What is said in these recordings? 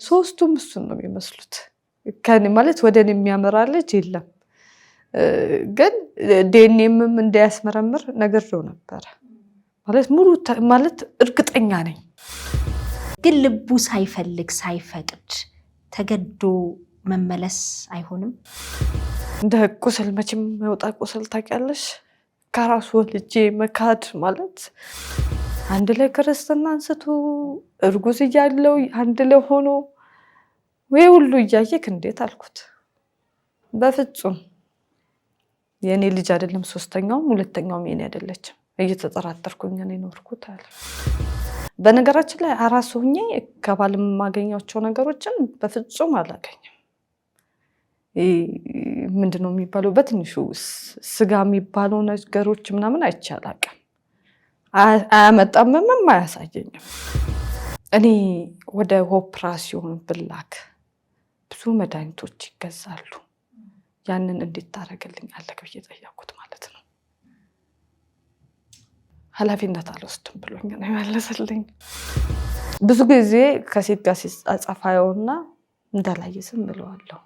ሶስቱም እሱን ነው የሚመስሉት ከኔ ማለት ወደኔ የሚያመራለች የለም ግን ዲኤንኤም እንዳያስመረምር ነገርው ነበር ማለት ሙሉ ማለት እርግጠኛ ነኝ ግን ልቡ ሳይፈልግ ሳይፈቅድ ተገዶ መመለስ አይሆንም እንደ ቁስል መቼም መውጣ ቁስል ታውቂያለሽ ከራሱ ልጄ መካድ ማለት አንድ ላይ ክርስትና አንስቶ እርጉዝ እያለው አንድ ላይ ሆኖ ወይ ሁሉ እያየክ እንዴት አልኩት በፍጹም የኔ ልጅ አይደለም ሶስተኛው ሁለተኛው የኔ አይደለችም እየተጠራጠርኩኝ ነው ኖርኩት አለ በነገራችን ላይ አራስ ሆኜ ከባልም ማገኛቸው ነገሮችን በፍጹም አላገኝም ምንድነው የሚባለው በትንሹ ስጋ የሚባለው ነገሮች ምናምን አይቻላቀም አያመጣምም አያሳየኝም እኔ ወደ ኦፕራሲዮን ብላክ ብዙ መድኃኒቶች ይገዛሉ ያንን እንዴት ታረጋግልኛለህ ብዬ ጠየቅኩት ማለት ነው ኃላፊነት አልወስድም ብሎኝ ነው ያለሰልኝ ብዙ ጊዜ ከሴት ጋር ሲጻጻፋውና እንዳላየስም ብለዋለሁ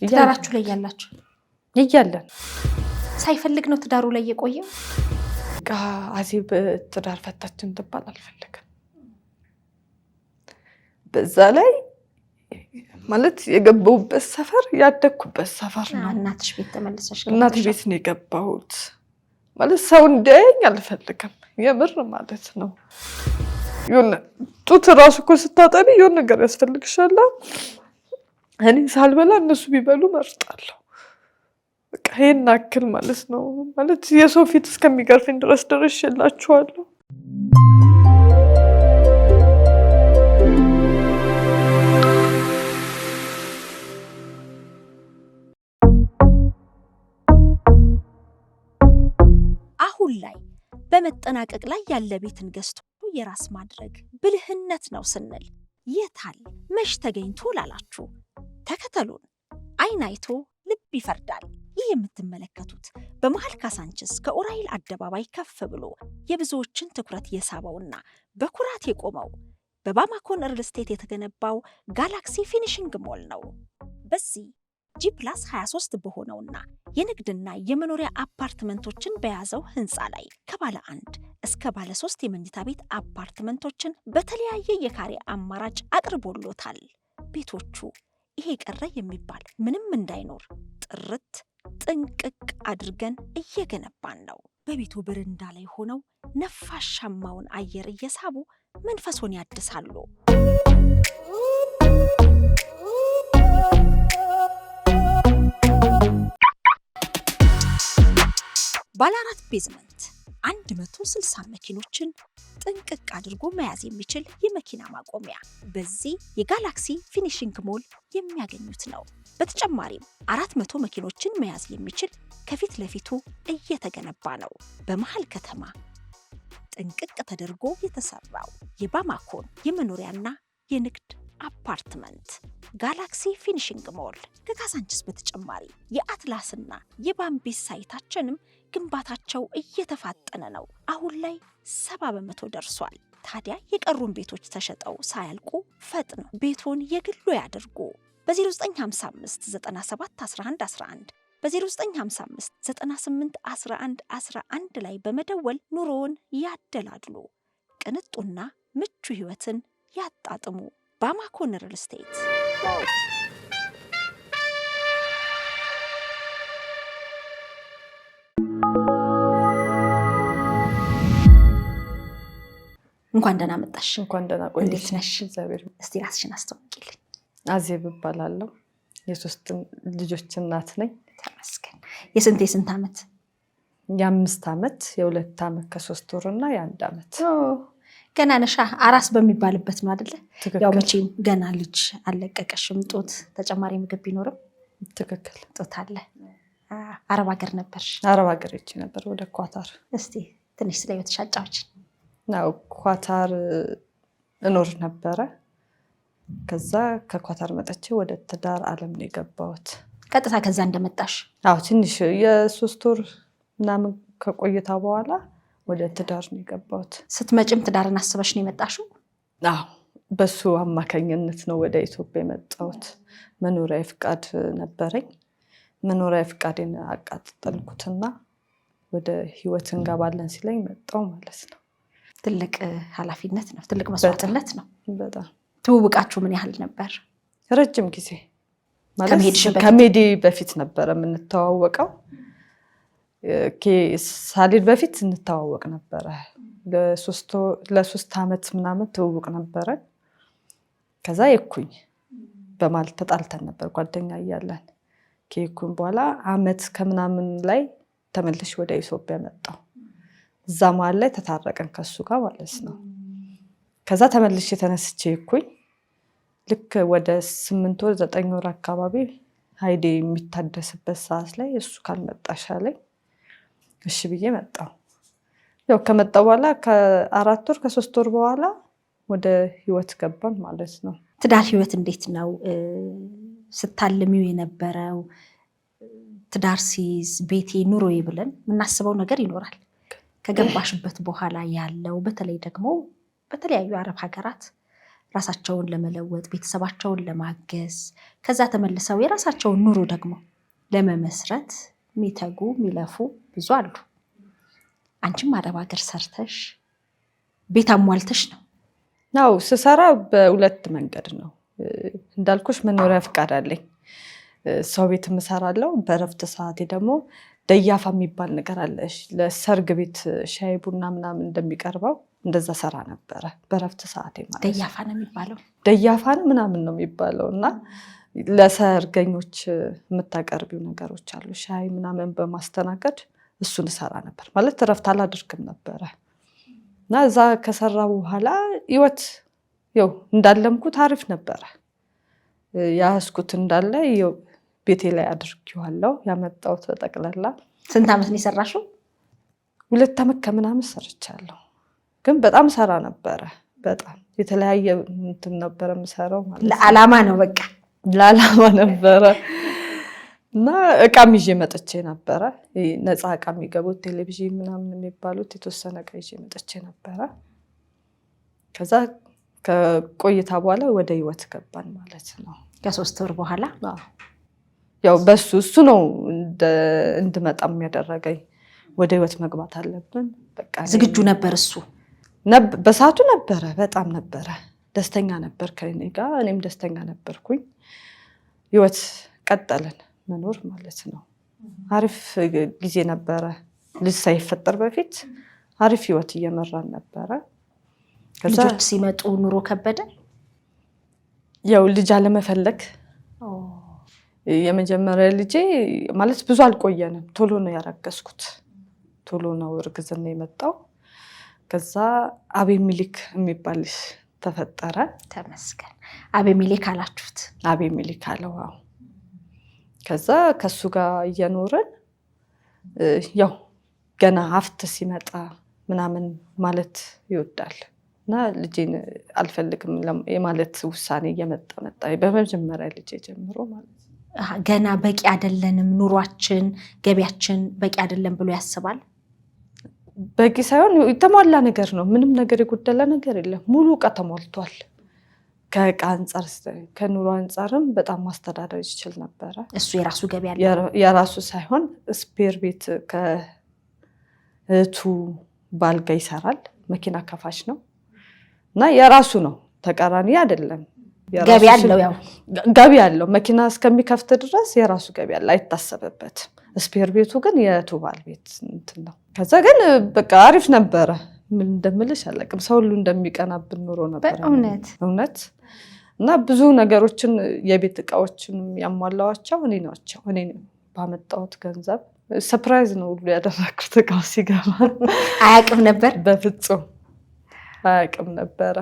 ትዳራችሁ ላይ ያላችሁ ይያለን ሳይፈልግ ነው ትዳሩ ላይ የቆየው አዚብ ትዳር ፈታችን ተባል አልፈልግም በዛ ላይ ማለት የገባውበት ሰፈር ያደኩበት ሰፈር ነው እናትሽ ቤት ተመለሰሽ እናት ቤት ነው የገባሁት ማለት ሰው እንደኝ አልፈልግም የምር ማለት ነው የሆነ ጡት ራሱ እኮ ስታጠቢ የሆነ ነገር ያስፈልግሻል እኔ ሳልበላ እነሱ ቢበሉ መርጣለሁ በቃ ይሄን አክል ማለት ነው ማለት የሰው ፊት እስከሚገርፈኝ ድረስ ደርሼላችኋለሁ ላይ በመጠናቀቅ ላይ ያለ ቤትን ገዝቶ የራስ ማድረግ ብልህነት ነው ስንል የታል መሽ ተገኝቶ ላላችሁ ተከተሉን አይን አይቶ ልብ ይፈርዳል ይህ የምትመለከቱት በመሃል ካሳንችስ ከኦራይል አደባባይ ከፍ ብሎ የብዙዎችን ትኩረት የሳበውና በኩራት የቆመው በባማኮን ሪል ስቴት የተገነባው ጋላክሲ ፊኒሺንግ ሞል ነው በዚህ G+23 በሆነውና የንግድና የመኖሪያ አፓርትመንቶችን በያዘው ህንፃ ላይ ከባለ 1 እስከ ባለ 3 የመኝታ ቤት አፓርትመንቶችን በተለያየ የካሬ አማራጭ አቅርቦሎታል ቤቶቹ ይሄ ቀረ የሚባል ምንም እንዳይኖር ጥርት ጥንቅቅ አድርገን እየገነባን ነው በቤቱ በረንዳ ላይ ሆነው ነፋሻማውን አየር እየሳቡ መንፈሶን ያድሳሉ ባለ 4 ቤዝመንት 160 መኪኖችን ጥንቅቅ አድርጎ መያዝ የሚችል የመኪና ማቆሚያ በዚህ የጋላክሲ ፊኒሺንግ ሞል የሚያገኙት ነው በተጨማሪም 400 መኪኖችን መያዝ የሚችል ከፊት ለፊቱ እየተገነባ ነው በመሃል ከተማ ጥንቅቅ ተደርጎ የተሰራው የባማኮን የመኖሪያና የንግድ አፓርትመንት ጋላክሲ ፊኒሺንግ ሞል ከካሳንችስ በተጨማሪ የአትላስና የባምቢስ ሳይታችንም ግንባታቸው እየተፋጠነ ነው አሁን ላይ 70% ደርሷል ታዲያ የቀሩን ቤቶች ተሸጠው ሳያልቁ ፈጥነው ቤቶን የግሉ ያድርጉ በ0955 97 11 11 በ0955 98 11 11 ላይ በመደወል ኑሮውን ያደላድሉ ቅንጡና ምቹ ህይወትን ያጣጥሙ ባማኮን ሪል ስቴት እንኳን ደህና መጣሽ እንኳን ደህና ቆየሽ እንዴት ነሽ እግዚአብሔር እስቲ ራስሽን አስተዋውቂልኝ አዜብ እባላለሁ የሶስት ልጆች እናት ነኝ ተመስገን የስንት ዓመት የ5 ዓመት የ2 ዓመት ከ3 ወርና የ1 ዓመት ገና ነሻ አራስ በሚባልበት ነው አይደለ ያው መቼም ገና ልጅ አለቀቀሽም ጦት ተጨማሪ ምግብ ቢኖርም ትክክል ጦት አለ አረብ ሀገር ነበርሽ አረብ ሀገር እቺ ነበር ወደ ኳታር እስቲ ትንሽ ስለይወት ሻጫዎች ነው ኳታር እኖር ነበረ ከዛ ከኳታር መጥቼ ወደ ትዳር ዓለም ነው የገባሁት ቀጥታ ከዛ እንደመጣሽ አዎ ትንሽ የ3 ወር ምናምን ከቆይታ በኋላ ወደ ትዳር ነው የገባሁት ስትመጭም ትዳርን አስበሽ ነው የመጣሽው አዎ በሱ አማካኝነት ነው ወደ ኢትዮጵያ የመጣሁት። መኖሪያ ፍቃድ ነበረኝ። መኖሪያ ፍቃዴን አቃጠልኩትና ወደ ህይወት እንገባለን ሲለኝ መጣሁ ማለት ነው። ትልቅ ኃላፊነት ነው፣ ትልቅ መስዋዕትነት ነው። በጣም ትውውቃችሁ ምን ያህል ነበር? ረጅም ጊዜ ማለት ከሜዲ በፊት ነበረ የምንተዋወቀው። ሳልሄድ በፊት እንተዋወቅ ነበረ። ለ3 ዓመት ምናምን ትውውቅ ነበረ። ከዛ የኩኝ በማለት ተጣልተን ነበር ጓደኛ እያለን። ከኩኝ በኋላ ዓመት ከምናምን ላይ ተመልሼ ወደ ኢትዮጵያ መጣሁ። እዛ መሀል ላይ ተታረቀን ከሱ ጋር ማለት ነው። ከዛ ተመልሼ ተነስቼ የኩኝ ልክ ወደ 8 ወር 9 ወር አካባቢ ሃይዴ የሚታደስበት ሰዓት ላይ እሱ ካልመጣሽ አለኝ። እሺ ብዬ መጣሁ። ያው ከመጣሁ በኋላ ከ4 ወር ከ3 ወር በኋላ ወደ ህይወት ገባን ማለት ነው። ትዳር ህይወት እንዴት ነው ስታልሚው የነበረው? ትዳር ሲይዝ ቤቴ ኑሮዬ ብለን የምናስበው ነገር ይኖራል። ከገባሽበት በኋላ ያለው በተለይ ደግሞ በተለያዩ አረብ ሀገራት ራሳቸውን ለመለወጥ ቤተሰባቸውን ለማገዝ ከዛ ተመልሰው የራሳቸውን ኑሮ ደግሞ ለመመስረት የሚተጉ የሚለፉ ብዙ አሉ። አንቺም አረብ ሀገር ሰርተሽ ቤት አሟልተሽ ነው? ናው ስሰራ በሁለት መንገድ ነው እንዳልኩሽ። መኖሪያ ፍቃድ አለኝ፣ ሰው ቤት እሰራለሁ። በረፍት ሰዓቴ ደግሞ ደያፋ የሚባል ነገር አለሽ። ለሰርግ ቤት ሻይ ቡና ምናምን እንደሚቀርበው እንደዛ ሰራ ነበረ በረፍት ሰዓቴ ማለት። ደያፋ ነው የሚባለው? ደያፋ ምናምን ነው የሚባለው። እና ለሰርገኞች የምታቀርቢው ነገሮች አሉ፣ ሻይ ምናምን በማስተናገድ እሱን ሰራ ነበር ማለት። ረፍት አላደርግም ነበረ። እና እዛ ከሰራ በኋላ ህይወት ያው እንዳለምኩት አሪፍ ነበረ። ያስኩት እንዳለ ቤቴ ላይ አድርጌዋለሁ። ያመጣሁት ተጠቅላላ። ስንት ዓመት ነው የሰራሽው? 2 ዓመት ከምናምን ሰርቻለሁ። ግን በጣም ሰራ ነበረ። በጣም የተለያየ እንትን ነበረ የምሰራው ማለት ለዓላማ ነው፣ በቃ ለዓላማ ነበረ። እና እቃም ይዤ መጥቼ ነበረ። ነፃ እቃ የሚገቡት ቴሌቪዥን ምናምን የሚባሉት የተወሰነ እቃ ይዤ መጥቼ ነበረ። ከዛ ከቆይታ በኋላ ወደ ህይወት ገባን ማለት ነው። ከ3 ወር በኋላ ያው እሱ ነው እንድመጣም ያደረገኝ። ወደ ህይወት መግባት አለብን በቃ። ዝግጁ ነበር እሱ? በሰዓቱ ነበረ፣ በጣም ነበረ። ደስተኛ ነበር ከኔ ጋር፣ እኔም ደስተኛ ነበርኩኝ። ህይወት ቀጠልን መኖር ማለት ነው። አሪፍ ጊዜ ነበረ። ልጅ ሳይፈጠር በፊት አሪፍ ህይወት እየመራን ነበረ። ልጆች ሲመጡ ኑሮ ከበደ? ያው ልጅ አለመፈለግ። የመጀመሪያ ልጄ ማለት ብዙ አልቆየንም፣ ቶሎ ነው ያረገዝኩት። ቶሎ ነው እርግዝና የመጣው። ከዛ አቤሚሊክ የሚባል ተፈጠረ። ተመስገን። አቤሚሊክ አላችሁት? አቤሚሊክ አለው። ከዛ ከሱ ጋር እየኖርን ያው ገና ሀፍት ሲመጣ ምናምን ማለት ይወዳል እና ልጄን አልፈልግም የማለት ውሳኔ እየመጣ መጣ። በመጀመሪያ ልጄ ጀምሮ ማለት ነው። ገና በቂ አይደለንም፣ ኑሯችን ገቢያችን በቂ አይደለም ብሎ ያስባል? በቂ ሳይሆን የተሟላ ነገር ነው። ምንም ነገር የጎደለ ነገር የለም። ሙሉ እቃ ተሟልቷል። ከእቃ አንጻር ከኑሮ አንጻርም በጣም ማስተዳደር ይችል ነበረ። እሱ የራሱ ገቢ አለ? የራሱ ሳይሆን ስፔር ቤት ከእህቱ ባልጋ ይሰራል። መኪና ከፋሽ ነው እና የራሱ ነው፣ ተቃራኒ አይደለም። ገቢ አለው፣ ያው ገቢ አለው። መኪና እስከሚከፍት ድረስ የራሱ ገቢ አለ፣ አይታሰብበትም። ስፔር ቤቱ ግን የእህቱ ባል ቤት እንትን ነው። ከዛ ግን በቃ አሪፍ ነበረ። ምን እንደምልሽ አላውቅም። ሰው ሁሉ እንደሚቀናብን ኑሮ ነበር እውነት። እና ብዙ ነገሮችን የቤት እቃዎችን ያሟላዋቸው እኔ ናቸው። እኔ ባመጣሁት ገንዘብ ሰርፕራይዝ ነው ሁሉ ያደረኩት። እቃው ሲገባ አያውቅም ነበር? በፍጹም አያውቅም ነበረ።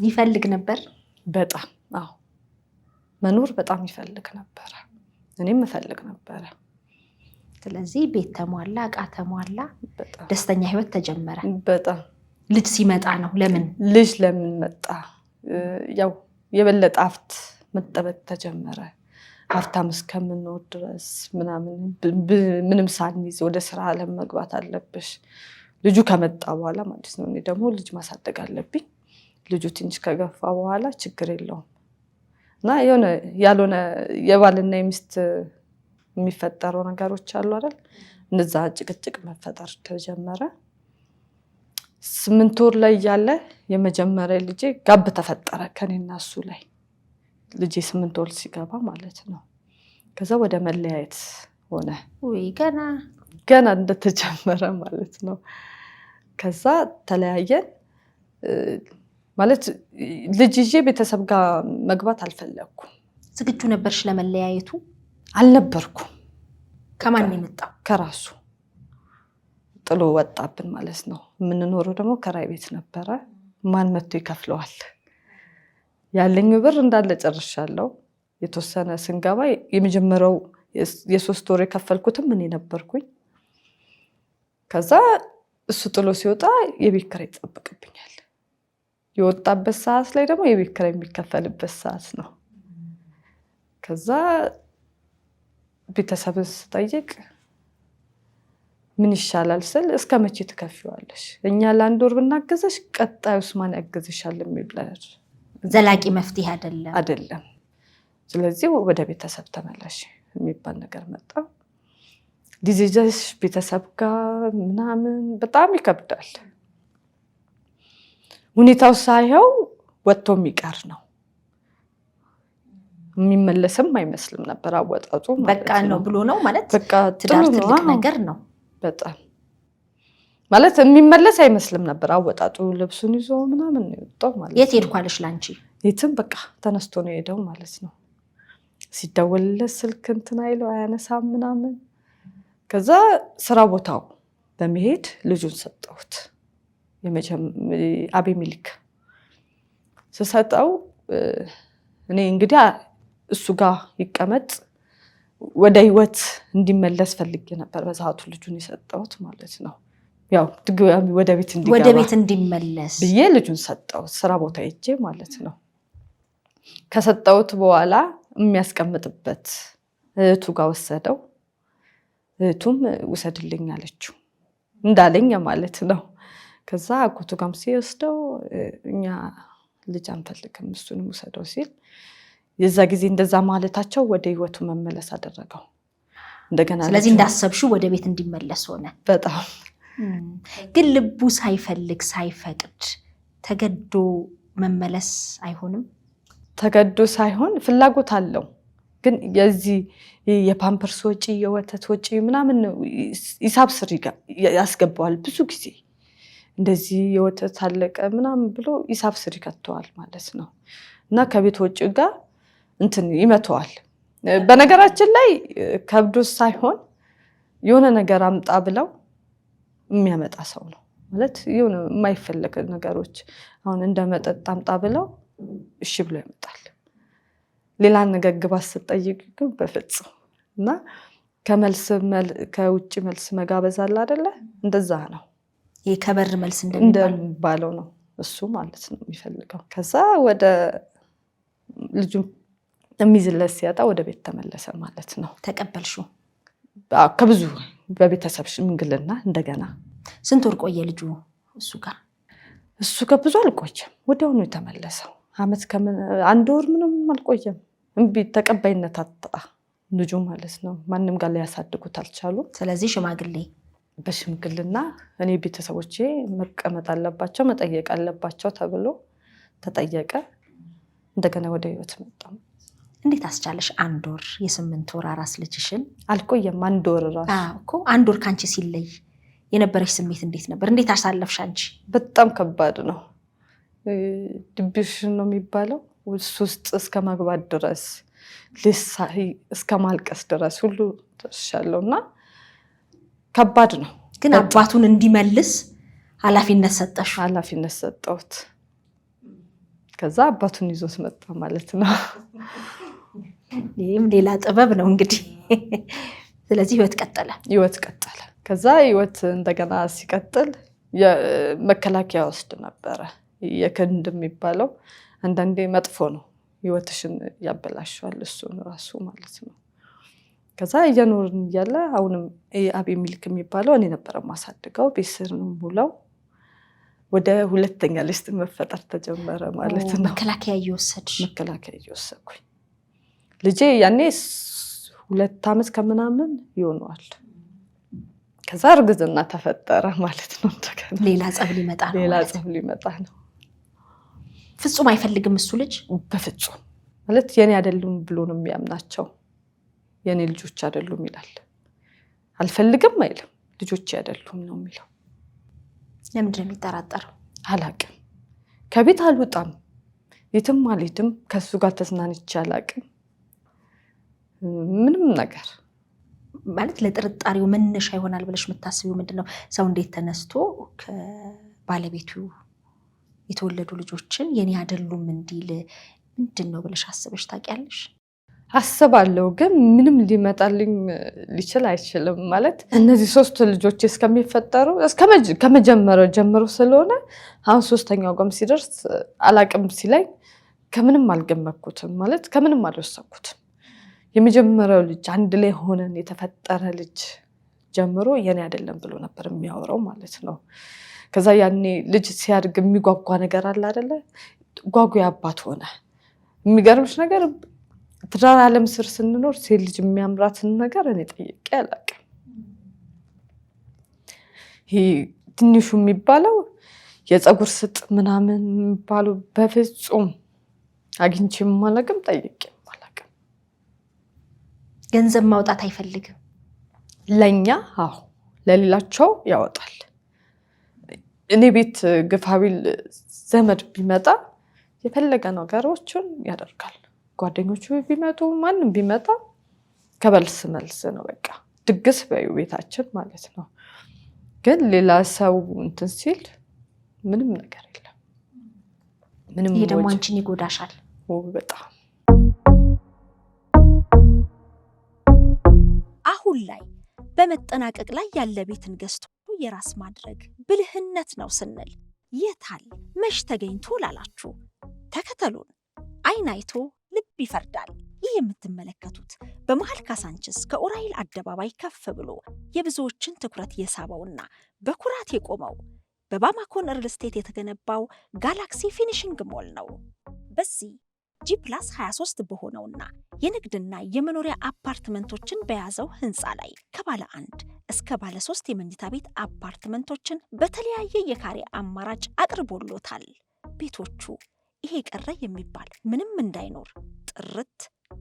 ይፈልግ ነበር በጣም። አዎ መኖር በጣም ይፈልግ ነበረ። እኔም እፈልግ ነበረ። ስለዚህ ቤት ተሟላ፣ እቃ ተሟላ፣ ደስተኛ ህይወት ተጀመረ። በጣም ልጅ ሲመጣ ነው። ልጅ ለምን መጣ? ያው የበለጠ ሀብት መጠበቅ ተጀመረ። ሀብታም እስከምንኖር ድረስ ምንም ሳንይዝ ወደ ስራ አለም መግባት አለብሽ። ልጁ ከመጣ በኋላ ማለት ነው። እኔ ደግሞ ልጅ ማሳደግ አለብኝ። ልጁ ትንሽ ከገፋ በኋላ ችግር የለውም እና ያልሆነ የባልና የሚስት የሚፈጠሩ ነገሮች አሉ አይደል? እንደዛ ጭቅጭቅ መፈጠር ተጀመረ። 8 ወር ላይ ያለ የመጀመሪያ ልጄ ጋብ ተፈጠረ ከኔና እሱ ላይ ልጄ 8 ወር ሲገባ ማለት ነው። ከዛ ወደ መለያየት ሆነ። ወይ ገና እንደተጀመረ ማለት ነው። ከዛ ተለያየን። ማለት ልጅ ይዤ ቤተሰብ ጋር መግባት አልፈለኩም። ዝግጁ ነበርሽ ለመለያየቱ? አልነበርኩም። ከማን የመጣው? ከራሱ ጥሎ ወጣብን ማለት ነው። የምንኖረው ደግሞ ከራይ ቤት ነበረ። ማን መጥቶ ይከፍለዋል? ያለኝ ብር እንዳለ ጨርሻለሁ። የተወሰነ ስንገባ የመጀመሪያው የ3 ወር የከፈልኩትም እኔ ነበርኩኝ። ከዛ እሱ ጥሎ ሲወጣ የቤት ኪራይ ይጠብቅብኛል። የወጣበት ሰዓት ላይ ደግሞ የቤት ኪራይ የሚከፈልበት ሰዓት ነው። ከዛ ቤተሰብን ስጠይቅ ምን ይሻላል ስል እስከ መቼ ትከፊዋለሽ? እኛ ለ1 ወር ብናገዘሽ ቀጣዩስ ማን ያገዝሻል የሚብለር ዘላቂ መፍትሄ አይደለም። ስለዚህ ወደ ቤተሰብ ተመለሽ የሚባል ነገር መጣ። ዲዚጀስ ቤተሰብ ጋር ምናምን በጣም ይከብዳል። ሁኔታው ሳይው ወጥቶ የሚቀር ነው። የሚመለስም አይመስልም ነበር አወጣጡ። በቃ ነው ብሎ ነው ማለት በቃ ትዳር ትልቅ ነገር ነው በጣም ማለት የሚመለስ አይመስልም ነበር አወጣጡ። ልብሱን ይዞ ምናምን ነው የወጣው ማለት። የት ሄድኳለሽ ላንቺ? የትም በቃ ተነስቶ ነው የሄደው ማለት ነው። ሲደወልለት ስልክ እንትን አይለው አያነሳም ምናምን። ከዛ ስራ ቦታው በመሄድ ልጁን ሰጠሁት። አቤሜሌክ ስሰጠው እኔ እንግዲህ እሱ ጋር ይቀመጥ ወደ ህይወት እንዲመለስ ፈልጌ ነበር በዛቱ ልጁን የሰጠሁት ማለት ነው። ያው ድጋሚ ወደ ቤት እንዲመለስ ብዬ ልጁን ሰጠሁት ስራ ቦታ ሄጄ ማለት ነው። ከሰጠሁት በኋላ የሚያስቀምጥበት እህቱ ጋር ወሰደው። እህቱም ውሰድልኝ አለችው እንዳለኝ ማለት ነው። ከዛ አጎቱ ጋርም ሲወስደው እኛ ልጅ አንፈልግም እሱንም ውሰደው ሲል የዛ ጊዜ እንደዛ ማለታቸው ወደ ህይወቱ መመለስ አደረገው እንደገና። ስለዚህ እንዳሰብሽው ወደ ቤት እንዲመለስ ሆነ። በጣም ግን ልቡ ሳይፈልግ ሳይፈቅድ ተገዶ መመለስ አይሆንም? ተገዶ ሳይሆን ፍላጎት አለው። ግን የዚህ የፓምፐርስ ወጪ የወተት ወጪ ምናምን ሂሳብ ስር ያስገባዋል። ብዙ ጊዜ እንደዚህ የወተት አለቀ ምናምን ብሎ ሂሳብ ስር ይከተዋል ማለት ነው። እና ከቤት ወጪ ጋር እንትን ይመተዋል። በነገራችን ላይ ከብዶ ሳይሆን የሆነ ነገር አምጣ ብለው የሚያመጣ ሰው ነው ማለት። የሆነ የማይፈልግ ነገሮች አሁን እንደ መጠጥ አምጣ ብለው እሺ ብሎ ያመጣል። ሌላ ነገር ግባ ስትጠይቅ ግን በፍጹም። እና ከውጭ መልስ መጋበዝ አለ አይደለ? እንደዛ ነው። ይሄ ከበር መልስ እንደሚባለው ነው እሱ ማለት ነው የሚፈልገው። ከዛ ወደ ልጁ የሚዝለት ሲያጣ ወደ ቤት ተመለሰ ማለት ነው። ተቀበልሽው? ከብዙ በቤተሰብ ሽምግልና እንደገና። ስንት ወር ቆየ ልጁ እሱ ጋር? እሱ ጋር ብዙ አልቆየም፣ ወዲያውኑ የተመለሰው። 1 ወር ምንም አልቆየም። እምቢ ተቀባይነት አጣ ልጁ ማለት ነው። ማንም ጋር ሊያሳድጉት አልቻሉም። ስለዚህ በሽምግልና እኔ ቤተሰቦቼ መቀመጥ አለባቸው መጠየቅ አለባቸው ተብሎ ተጠየቀ። እንደገና ወደ ህይወት መጣ። እንዴት አስቻለሽ? 1 ወር የ8 ወር አራስ ልጅሽን? አልቆየም 1 ወር ራሱ እኮ 1 ወር ካንቺ ሲለይ የነበረሽ ስሜት እንዴት ነበር? እንዴት አሳለፍሽ አንቺ? በጣም ከባድ ነው። ዲፕሬሽን ነው የሚባለው። ውስጥ እስከ መግባት ድረስ እስከ ማልቀስ ድረስ ሁሉ ተሻለውና ከባድ ነው። ግን አባቱን እንዲመልስ ኃላፊነት ሰጠሽ? ኃላፊነት ሰጠሁት። ከዛ አባቱን ይዞት መጣ ማለት ነው። ይህም ሌላ ጥበብ ነው እንግዲህ። ስለዚህ ህይወት ቀጠለ። ከዛ ህይወት እንደገና ሲቀጥል መከላከያ ወስድ ነበረ። የክንድ የሚባለው አንዳንዴ መጥፎ ነው፣ ህይወትሽን ያበላሻል እሱን ራሱ ማለት ነው። ከዛ እየኖርን እያለ አሁንም አቤሜሌክ የሚባለው እኔ ነበር ማሳድገው። ቤት ስር ነው ሙላው። ወደ ሁለተኛ ልጅ መፈጠር ተጀመረ ማለት ነው። መከላከያ እየወሰድኩኝ ልጄ ያኔ 2 ዓመት ከምናምን ይሆነዋል። ከዛ እርግዝና ተፈጠረ ማለት ነው። ሌላ ጸብ ሊመጣ ነው። ፍጹም አይፈልግም እሱ ልጅ በፍጹም ማለት የኔ አይደሉም ብሎ ነው የሚያምናቸው። የኔ ልጆች አይደሉም ይላል። አልፈልግም አይልም። ልጆች አይደሉም ነው የሚለው። ለምንድን ነው የሚጠራጠረው? አላቅም። ከቤት አልወጣም፣ የትም አልሄድም፣ ከሱ ጋር ተዝናንቼ አላቅም። ምንም ነገር ማለት ለጥርጣሬው መነሻ ይሆናል ብለሽ የምታስቢው ምንድነው? ሰው እንዴት ተነስቶ ከባለቤቱ የተወለዱ ልጆችን የኔ አይደሉም እንዲል ምንድነው ብለሽ አስበሽ ታውቂያለሽ? አስባለሁ፣ ግን ምንም ሊመጣልኝ ሊችል አይችልም። ማለት እነዚህ 3 ልጆች እስከሚፈጠሩ ከመጀመሪያው ጀምሮ ስለሆነ አሁን 3ኛው ጋም ሲደርስ አላቅም ሲለኝ ከምንም አልገመኩትም፣ ማለት ከምንም አልወሰንኩትም። የመጀመሪያው ልጅ አንድ ላይ ሆነን የተፈጠረ ልጅ ጀምሮ የኔ አይደለም ብሎ ነበር የሚያወራው ማለት ነው። ከዛ ያኔ ልጅ ሲያድግ የሚጓጓ ነገር አለ አይደለ? ጓጉ አባት ሆነ። የሚገርምሽ ነገር ትዳር ዓለም ስር ስንኖር ሴት ልጅ የሚያምራትን ነገር እኔ ጠይቄ አላቅም። ይሄ ትንሹ የሚባለው የፀጉር ስጥ ምናምን የሚባሉ በፍጹም አግኝቼም አላቅም፣ ጠይቄም አላቅም። ገንዘብ ማውጣት አይፈልግም ለኛ። አዎ ለሌላቸው ያወጣል። እኔ ቤት ግፋቢል ዘመድ ቢመጣ የፈለገ ነገሮችን ያደርጋል። ጓደኞቹ ቢመጡ ማንም ቢመጣ ከበልስ መልስ ነው። በቃ ድግስ በዩ ቤታችን ማለት ነው። ግን ሌላ ሰው እንትን ሲል ምንም ነገር የለም። ምንም ይሄ ደግሞ አንቺን ይጎዳሻል በጣም። አሁን ላይ በመጠናቀቅ ላይ ያለ ቤትን ገዝቶ የራስ ማድረግ ብልህነት ነው ስንል የታል መሽ ተገኝቶ ላላችሁ ተከተሉን። አይን አይቶ ልብ ይፈርዳል። ይህ የምትመለከቱት በመሃል ካሳንችስ ከኡራኤል አደባባይ ከፍ ብሎ የብዙዎችን ትኩረት የሳበውና በኩራት የቆመው በባማኮን ሪል ስቴት የተገነባው ጋላክሲ ፊኒሽንግ ሞል ነው። በዚህ G+23 በሆነውና የንግድና የመኖሪያ አፓርትመንቶችን በያዘው ህንፃ ላይ ከባለ 1 እስከ ባለ 3 የመኝታ ቤት አፓርትመንቶችን በተለያየ የካሬ አማራጭ አቅርቦሎታል። ቤቶቹ ይሄ ቀረ የሚባል ምንም እንዳይኖር ጥርት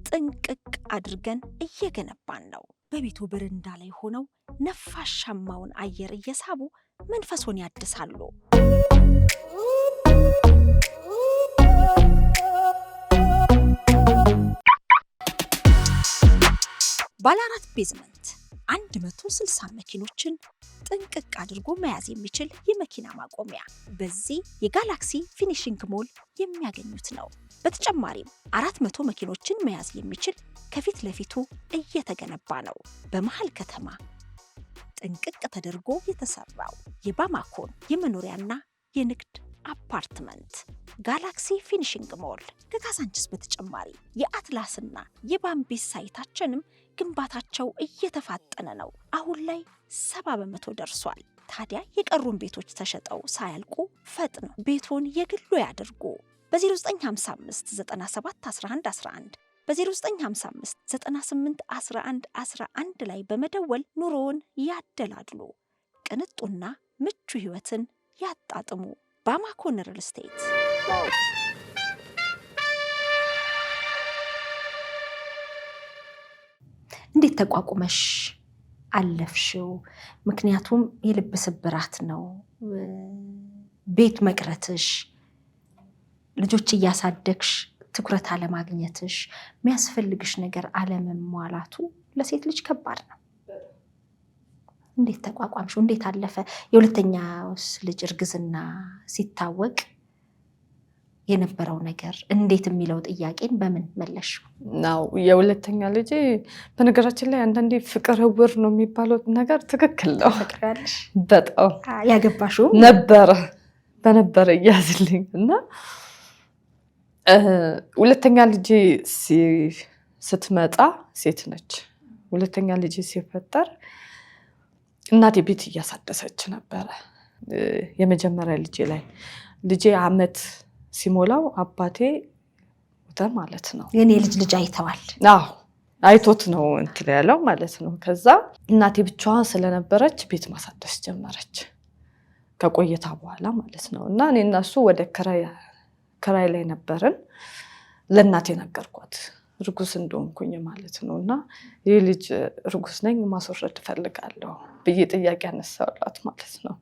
ጥንቅቅ አድርገን እየገነባን ነው። በቤቱ በረንዳ ላይ ሆነው ነፋሻማውን አየር እየሳቡ መንፈሶን ያድሳሉ። ባለ 4 ቤዝመንት 160 መኪኖችን ጥንቅቅ አድርጎ መያዝ የሚችል የመኪና ማቆሚያ በዚህ የጋላክሲ ፊኒሽንግ ሞል የሚያገኙት ነው። በተጨማሪም 400 መኪኖችን መያዝ የሚችል ከፊት ለፊቱ እየተገነባ ነው። በመሃል ከተማ ጥንቅቅ ተደርጎ የተሰራው የባማኮን የመኖሪያና የንግድ አፓርትመንት ጋላክሲ ፊኒሽንግ ሞል ከካሳንችስ በተጨማሪ የአትላስና የባምቢስ ሳይታችንም ግንባታቸው እየተፋጠነ ነው። አሁን ላይ 70% ደርሷል። ታዲያ የቀሩን ቤቶች ተሸጠው ሳያልቁ ፈጥነው ቤቶን የግሉ ያድርጉ። በ0955 97 11 11 በ0955 98 11 11 ላይ በመደወል ኑሮውን ያደላድሉ። ቅንጡና ምቹ ህይወትን ያጣጥሙ። ባማኮን ሪል ስቴት። እንዴት ተቋቁመሽ አለፍሽው? ምክንያቱም የልብ ስብራት ነው ቤት መቅረትሽ፣ ልጆች እያሳደግሽ ትኩረት አለማግኘትሽ፣ የሚያስፈልግሽ ነገር አለመሟላቱ ለሴት ልጅ ከባድ ነው። እንዴት ተቋቋምሽው? እንዴት አለፈ? የሁለተኛውስ ልጅ እርግዝና ሲታወቅ የነበረው ነገር እንዴት የሚለው ጥያቄን በምን መለሽው? ናው የሁለተኛ ልጅ በነገራችን ላይ አንዳንዴ ፍቅር እውር ነው የሚባለው ነገር ትክክል ነው። ፍቅራለሽ? በጣም ያገባሽው በነበረ እያዝልኝ እና ሁለተኛ ልጅ ስትመጣ ሴት ነች። ሁለተኛ ልጅ ሲፈጠር እናቴ ቤት እያሳደሰች ነበረ። የመጀመሪያ ልጄ አመት ሲሞላው አባቴ ወጣ ማለት ነው። የኔ ልጅ አይተዋል? አዎ አይቶት ነው እንትን ያለው ማለት ነው። ከዛ እናቴ ብቻዋን ስለነበረች ቤት ማሳደስ ጀመረች ከቆይታ በኋላ ማለት ነው። እና እኔና እሱ ወደ ክራይ ላይ ነበርን። ለእናቴ ነገርኳት ርጉዝ እንደሆንኩኝ ማለት ነው። እና ይህ ልጅ ርጉዝ ነኝ ማስወረድ ፈልጋለሁ ብዬ ጥያቄ አነሳውላት ማለት ነው።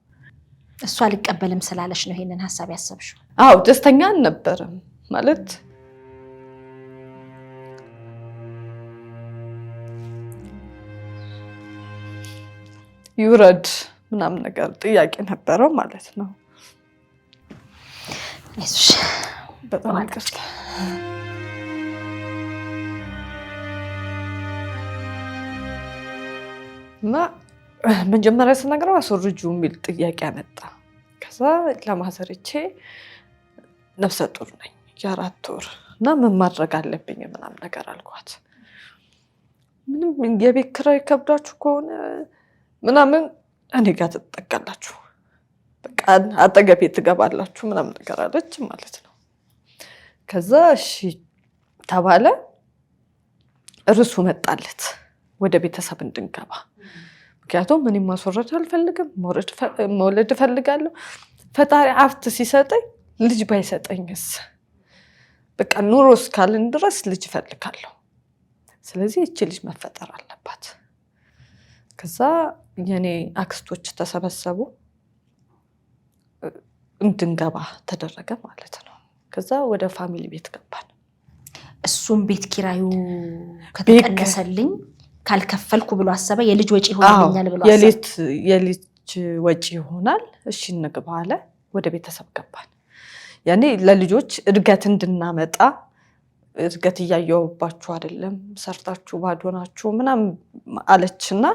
እሷ አልቀበልም ስላለሽ ነው ይሄንን ሐሳብ ያሰብሽው? አዎ ደስተኛ አልነበረም ማለት ይውረድ ምናምን ነገር ጥያቄ ነበረው ማለት ነው። እሺ በጣም ይቅርታ። እና መጀመሪያ ስነግረው አስወርጁ የሚል ጥያቄ አመጣ። ከዛ ለማዘርቼ ነፍሰ ጡር ነኝ የ4 ወር እና ምን ማድረግ አለብኝ ምናምን ነገር አልኳት። ምንም የቤት ኪራይ ከብዳችሁ ከሆነ ምናምን እኔ ጋር ትጠጋላችሁ፣ በቃ አጠገቤ ትገባላችሁ ምናምን ነገር አለች ማለት ነው። ከዛ እሺ ተባለ። እርሱ መጣለት ወደ ቤተሰብ እንድንገባ። ምክንያቱም እኔ ማስወረድ አልፈልግም፣ መውለድ እፈልጋለሁ። ፈጣሪ ሀብት ሲሰጠኝ ልጅ ባይሰጠኝስ? በቃ ኑሮ እስካልን ድረስ ልጅ እፈልጋለሁ። ስለዚህ እቺ ልጅ መፈጠር አለባት። ከዛ የኔ አክስቶች ተሰበሰቡ፣ እንድንገባ ተደረገ ማለት ነው። ከዛ ወደ ፋሚሊ ቤት ገባን። እሱም ቤት ኪራዩ ከተቀነሰልኝ ካልከፈልኩ ብሎ አሰበ። የልጅ ወጪ ይሆናልኛል ብሎ አሰበ። የልጅ ወጪ ይሆናል። እሺ እንግባ አለ። ወደ ቤተሰብ ገባን። ያኔ ለልጆች እድገት እንድናመጣ እድገት እያየሁባችሁ አይደለም፣ ሰርታችሁ ባዶ ናችሁ ምናምን አለችና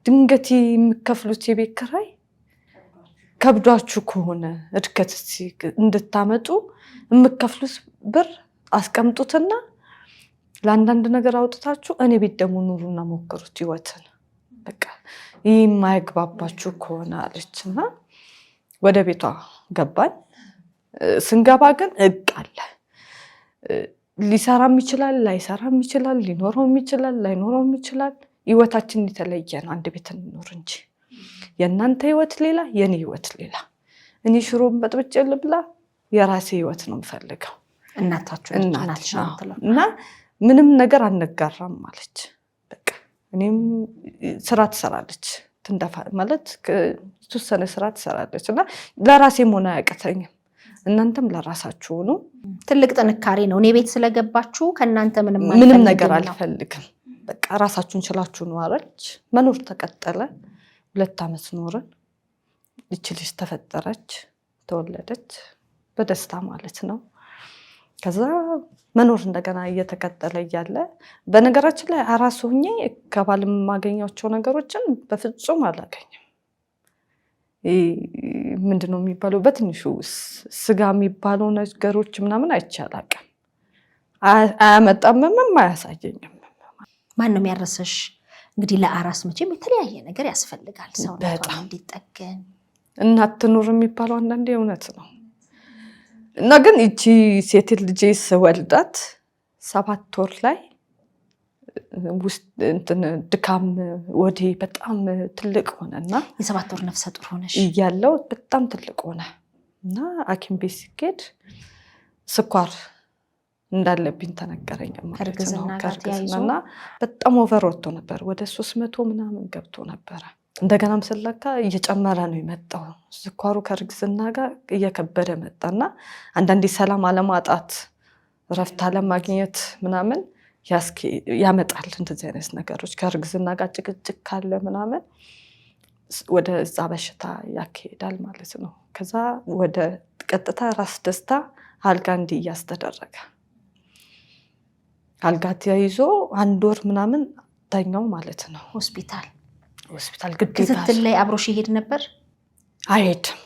ድንገት የሚከፍሉት የቤት ኪራይ ከብዷችሁ ከሆነ እድገት እንድታመጡ የምከፍሉት ብር አስቀምጡትና ለአንዳንድ ነገር አውጥታችሁ እኔ ቤት ደግሞ ኑሩና ሞክሩት ህይወትን። በቃ ይህ የማይግባባችሁ ከሆነ አለችና ወደ ቤቷ ገባን። ስንገባ ግን ህግ አለ። ሊሰራም ይችላል፣ ላይሰራም ይችላል፣ ሊኖረውም ይችላል፣ ላይኖረውም ይችላል። ህይወታችን የተለየ ነው። አንድ ቤት እንኖር እንጂ የእናንተ ህይወት ሌላ፣ የኔ ህይወት ሌላ። እኔ ሽሮም በጥብጬ ልብላ፣ የራሴ ህይወት ነው የምፈልገው። እና ምንም ነገር አንጋራም ማለች። በቃ እኔም ስራ ትሰራለች ትንደፋ ማለት የተወሰነ ስራ ትሰራለች እና ለራሴም ሆነ አያቅተኝም። እናንተም ለራሳችሁ ሆኑ። ትልቅ ጥንካሬ ነው። እኔ ቤት ስለገባችሁ ከእናንተ ምንም ነገር አልፈልግም። በቃ ራሳችሁን ችላችሁ ኖረች። መኖር ተቀጠለ። 2 ዓመት ኖረን ልጅ ተፈጠረች፣ ተወለደች በደስታ ማለት ነው። ከዛ መኖር እንደገና እየተቀጠለ እያለ በነገራችን ላይ አራስ ሆኜ ከባል የማገኛቸው ነገሮችን በፍጹም አላገኝም። ምንድነው የሚባለው በትንሹ ስጋ የሚባለው ነገሮች ምናምን አይቻላቅም። አያመጣምም፣ አያሳየኝም። ማን ነው የሚያረሰሽ? እንግዲህ ለአራስ መቼም የተለያየ ነገር ያስፈልጋል። ሰውነቷ እንዲጠገን እናት ትኑር የሚባለው አንዳንዴ እውነት ነው። እና ግን እቺ ሴት ልጅ ስወልዳት 7 ወር ላይ ውስጥ ድካም ወዲ በጣም ትልቅ ሆነና የ7 ወር ነፍሰ ጡር ሆነሽ እያለው በጣም ትልቅ ሆነ እና ሐኪም ቤት ሲሄድ ስኳር እንዳለብኝ ተነገረኝ ማለት ነው። ከርግዝና በጣም ኦቨር ወጥቶ ነበር። ወደ 300 ምናምን ገብቶ ነበር። እንደገናም ስለካ እየጨመረ ነው የመጣው። ስኳሩ ከርግዝና ጋር እየከበደ መጣና አንዳንዴ ሰላም አለማጣት፣ ረፍት አለማግኘት ምናምን ያመጣል። እንደዚህ አይነት ነገሮች ከርግዝና ጋር ጭቅጭቅ ካለ ምናምን ወደ እዛ በሽታ ያካሄዳል ማለት ነው። ከዛ ወደ ቀጥታ ራስ ደስታ አልጋ እንዲያዝ ተደረገ። አልጋ ተይዞ 1 ወር ምናምን ተኛው ማለት ነው። ሆስፒታል ግዴታ። ክትትል ላይ አብሮሽ ይሄድ ነበር? አይሄድም።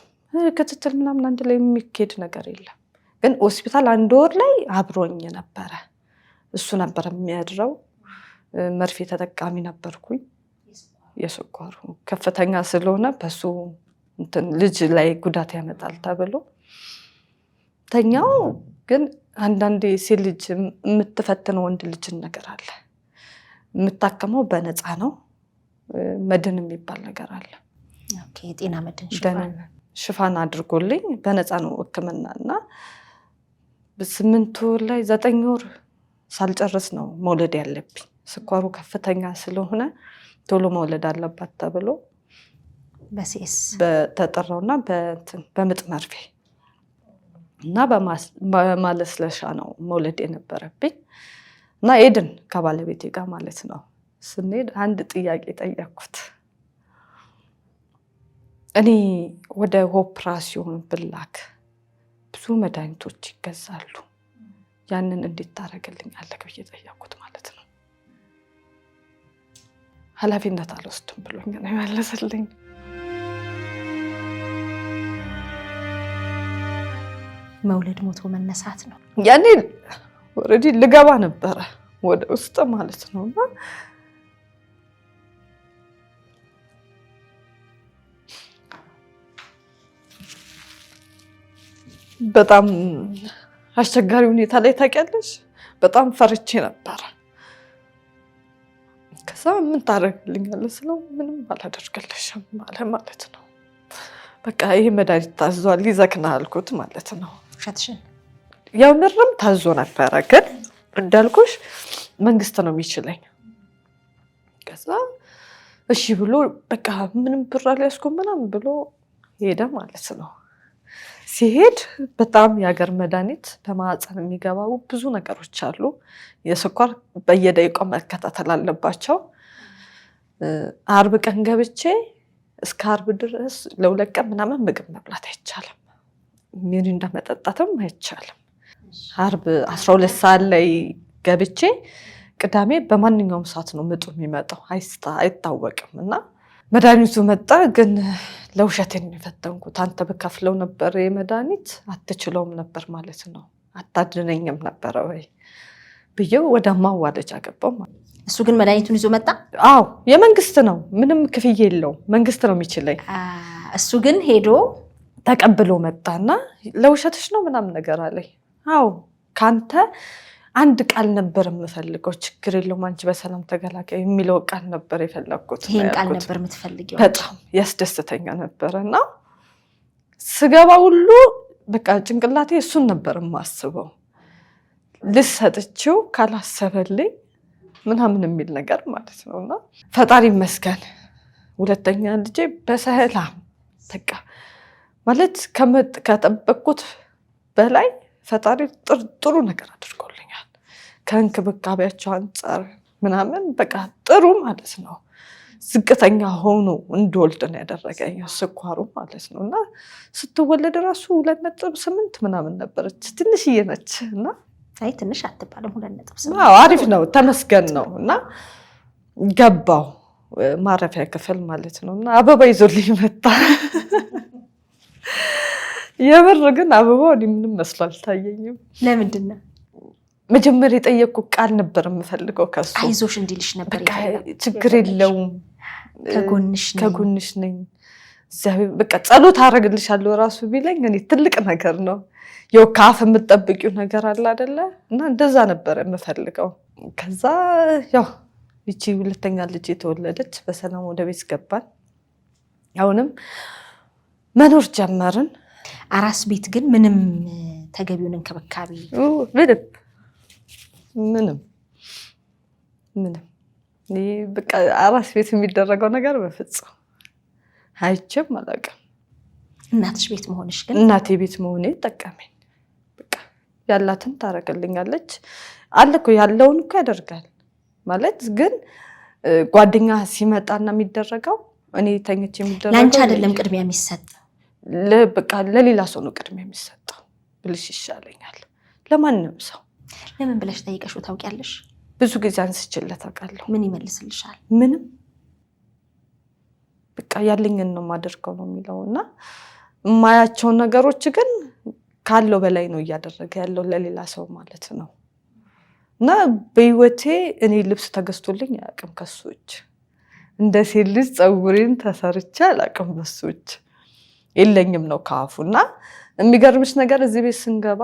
ክትትል ምናምን አንድ ላይ የሚካሄድ ነገር የለም። ግን ሆስፒታል 1 ወር ላይ አብሮኝ ነበረ። እሱ ነበር የሚያድረው። መርፌ ተጠቃሚ ነበርኩኝ። የስኳሩ ከፍተኛ ስለሆነ በሱ እንትን ልጅ ላይ ጉዳት ያመጣል ተብሎ ተኛው። ግን አንዳንዴ ሴት ልጅ የምትፈትነው ወንድ ልጅን ነገር አለ። የምታከመው በነፃ ነው። መድን የሚባል ነገር አለ። ኦኬ የጤና መድን ሽፋን አድርጎልኝ በነፃ ነው ሕክምና እና በ8 ወር ላይ 9 ወር ሳልጨርስ ነው መውለድ ያለብኝ። ስኳሩ ከፍተኛ ስለሆነ ቶሎ መውለድ አለባት ተብሎ በሲኤስ በተጠራውና በምጥ መርፌ እና በማለስለሻ ነው መውለድ የነበረብኝ እና ሄድን ከባለቤቴ ጋር ማለት ነው። ስንሄድ አንድ ጥያቄ ጠየቅኩት። እኔ ወደ ኦፕራሲዮን ብላክ ብዙ መድኃኒቶች ይገዛሉ፣ ያንን እንዴት ታደርግልኛለህ ብዬ ጠየቅኩት ማለት ነው። ኃላፊነት አልወስድም ብሎኝ ነው የመለሰልኝ። መውለድ ሞቶ መነሳት ነው። ያኔ ኦሬዲ ልገባ ነበረ ወደ ውስጥ ማለት ነውና በጣም አስቸጋሪ ሁኔታ ላይ ታውቂያለሽ። በጣም ፈርቼ ነበረ። ከዛ ምን ታደርግልኛለህ ስለው ምንም አላደርግልሽም ማለት ነው። በቃ ይሄ መድኃኒት ታዟል ይዘክና አልኩት ማለት ነው። ሸትሽን ያው ምርም ታዞ ነበረ፣ ግን እንዳልኩሽ መንግስት ነው የሚችለኝ። ከዛ እሺ ብሎ በቃ ምንም ብር አልያዝኩም ምናምን ብሎ ሄደ ማለት ነው። ሲሄድ በጣም የሀገር መድኃኒት በማህፀን የሚገባው ብዙ ነገሮች አሉ። የስኳር በየደቂቃው መከታተል አለባቸው። አርብ ቀን ገብቼ እስከ አርብ ድረስ ለ2 ቀን ምናምን ምግብ መብላት አይቻልም። ሚሪንዳ መጠጣትም አይቻልም። አርብ 12 ሰዓት ላይ ገብቼ ቅዳሜ በማንኛውም ሰዓት ነው ምጡ የሚመጣው፣ አይታወቅም። እና መድኃኒቱ መጣ። ግን ለውሸቴን የፈተንኩት አንተ በከፍለው ነበር የመድኃኒት አትችለውም ነበር ማለት ነው፣ አታድነኝም ነበረ ወይ ብዬው ወደ ማዋለጃ ገባው ማለት። እሱ ግን መድኃኒቱን ይዞ መጣ። አዎ የመንግስት ነው፣ ምንም ክፍያ የለውም፣ መንግስት ነው የሚችለኝ። እሱ ግን ሄዶ ተቀብሎ መጣና ለውሸትሽ ነው ምናምን ነገር አለኝ። አዎ ካንተ አንድ ቃል ነበር የምፈልገው፣ ችግር የለውም አንቺ በሰላም ተገላገይ የሚለው ቃል ነበር የፈለግኩት። ይሄን ቃል ነበር የምትፈልጊው? በጣም ያስደስተኛ ነበርና ስገባ ሁሉ በቃ ጭንቅላቴ እሱን ነበር የማስበው። ልሰጥችው ካላሰበልኝ ምናምን የሚል ነገር ማለት ነውና ፈጣሪ ይመስገን ሁለተኛ ልጄ በሰላም በቃ ማለት ከጠበቅኩት በላይ ፈጣሪ ጥሩ ነገር አድርጎልኛል። ከእንክብካቤያቸው አንጻር ምናምን በቃ ጥሩ ማለት ነው። ዝቅተኛ ሆኖ እንድወልድ ነው ያደረገኝ ስኳሩ ማለት ነው። እና ስትወለድ ራሱ 2.8 ምናምን ነበረች፣ ትንሽዬ ነች። እና አይ ትንሽ አትባልም 2.8። አሪፍ ነው ተመስገን ነው። እና ገባው ማረፊያ ክፍል ማለት ነው። እና አበባ ይዞልኝ መጣ። የምር ግን አበባው ምንም መስሎ አልታየኝም። ለምንድን ነው? መጀመሪያ የጠየቅኩት ቃል ነበር የምፈልገው ከሱ። አይዞሽ እንዲልሽ ነበር። ችግር የለውም ከጎንሽ ነኝ፣ በቃ ጸሎት አደርግልሻለሁ ራሱ ቢለኝ እኔ ትልቅ ነገር ነው። ያው ካፍ የምትጠብቂው ነገር አለ አይደለ? እና እንደዛ ነበር የምፈልገው። ከዛ ያው ይቺ ሁለተኛ ልጅ የተወለደች በሰላም ወደ ቤት ገባን። አሁንም መኖር ጀመርን። አራስ ቤት ግን ምንም ተገቢውን እንክብካቤ ምንም በቃ አራስ ቤት የሚደረገው ነገር በፍጹም አይቼም አላውቅም። እናትሽ ቤት መሆንሽ ግን? እናቴ ቤት መሆኔ ጠቀመኝ። በቃ ያላትን ታረገልኛለች አለ እኮ ያለውን እኮ ያደርጋል ማለት። ግን ጓደኛ ሲመጣና የሚደረገው እኔ ተኝቼ የሚደረገው ላንቺ አይደለም ቅድሚያ የሚሰጥ፣ በቃ ለሌላ ሰው ነው ቅድሚያ የሚሰጠው ብልሽ ይሻለኛል ለማንም ሰው። ለምን ብለሽ ጠይቀሽው ታውቂያለሽ? ብዙ ጊዜ አንስቼለት አውቃለሁ። ምን ይመልስልሻል? ምንም በቃ ያለኝን ነው የማደርገው ነው የሚለው። እና የማያቸው ነገሮች ግን ካለው በላይ ነው እያደረገ ያለው ለሌላ ሰው ማለት ነው። እና በህይወቴ እኔ ልብስ ተገዝቶልኝ አያውቅም ከሱ እጅ። እንደ ሴት ልጅ ፀጉሬን ተሰርቼ አላውቅም በሱ እጅ። የለኝም ነው ካፉና የሚገርምሽ ነገር እዚህ ቤት ስንገባ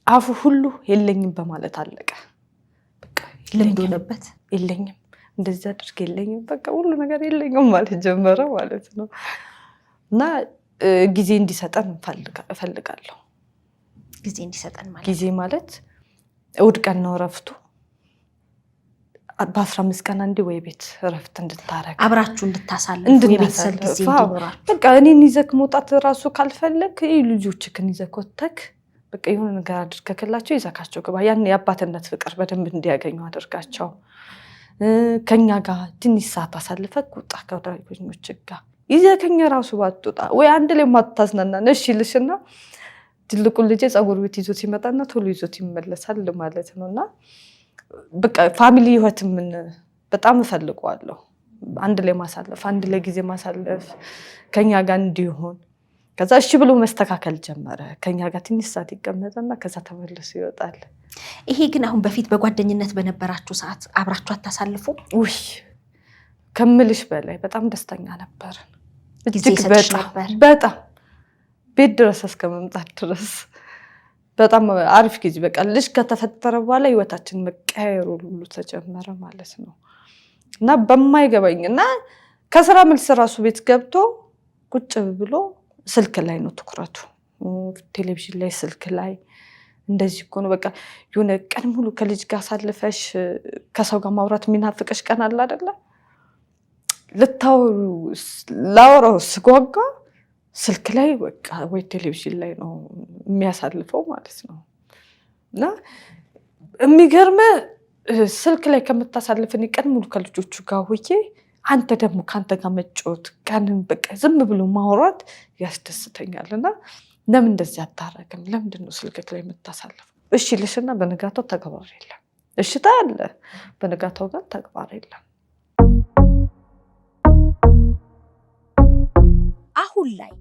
አፉ ሁሉ የለኝም በማለት አለቀ። በቃ ልምድ ሆነበት። የለኝም እንደዚህ አድርግ የለኝም በቃ ሁሉ ነገር የለኝም ማለት ጀመረ ማለት ነው። እና ጊዜ እንዲሰጠን እፈልጋለሁ። ጊዜ እንዲሰጠን ማለት ጊዜ ማለት እሑድ ቀን ነው እረፍቱ። በ15 ቀን አንዴ ወይ ቤት እረፍት እንድታረግ አብራችሁ እንድታሳልፉ የቤተሰብ ጊዜ እንዲኖራችሁ። በቃ እኔን ይዘክ መውጣት ራሱ ካልፈለክ ልጆችክን ይዘክ ወጥተክ በቃ የሆነ ነገር አድርገክላቸው ይዘካቸው ግባ። ያን የአባትነት ፍቅር በደንብ እንዲያገኙ አድርጋቸው። ከኛ ጋር ትንሽ ሰዓት አሳልፈክ ውጣ ከወዳጆች ጋር ይዘከኛ ራሱ ባትወጣ ወይ አንድ ላይ ማታዝናና ነሽ ይልሽና ትልቁን ልጄ ጸጉር ቤት ይዞት ይመጣና ቶሎ ይዞት ይመለሳል ማለት ነውና በቃ ፋሚሊ ህይወት ምን በጣም እፈልገዋለሁ። አንድ ላይ ማሳለፍ አንድ ላይ ጊዜ ማሳለፍ ከኛ ጋር እንዲሆን። ከዛ እሺ ብሎ መስተካከል ጀመረ። ከኛ ጋር ትንሽ ሰዓት ይቀመጣና ከዛ ተመልሶ ይወጣል። ይሄ ግን አሁን በፊት በጓደኝነት በነበራችሁ ሰዓት አብራችሁ አታሳልፉ? ውይ ከምልሽ በላይ በጣም ደስተኛ ነበር። እጅግ በጣም ቤት ድረስ እስከመምጣት ድረስ በጣም አሪፍ ጊዜ በቃ ልጅ ከተፈጠረ በኋላ ህይወታችን መቀየሩ ሁሉ ተጀመረ ማለት ነው። እና በማይገባኝና ከስራ መልስ ራሱ ቤት ገብቶ ቁጭ ብሎ ስልክ ላይ ነው ትኩረቱ። ቴሌቪዥን ላይ ስልክ ላይ እንደዚህ እኮ ነው በቃ የሆነ ቀን ሙሉ ከልጅ ጋር ሳልፈሽ ከሰው ጋር ማውራት የሚናፍቀሽ ቀን አለ አይደለ? ላወራው ስጓጓ ስልክ ላይ በቃ ወይ ቴሌቪዥን ላይ ነው የሚያሳልፈው ማለት ነው። እና የሚገርም ስልክ ላይ ከምታሳልፈን ቀን ሙሉ ከልጆቹ ጋር ሆዬ አንተ ደግሞ ካንተ ጋር መጫወት ቀንን በቃ ዝም ብሎ ማውራት ያስደስተኛልና ለምን እንደዚህ አታረግም? ለምንድን ነው ስልክ ላይ የምታሳልፈው? እሺ ልሽና በነጋታው ተግባር የለም። እሺታ አለ በነጋታው ጋር ተግባር የለም። አሁን ላይ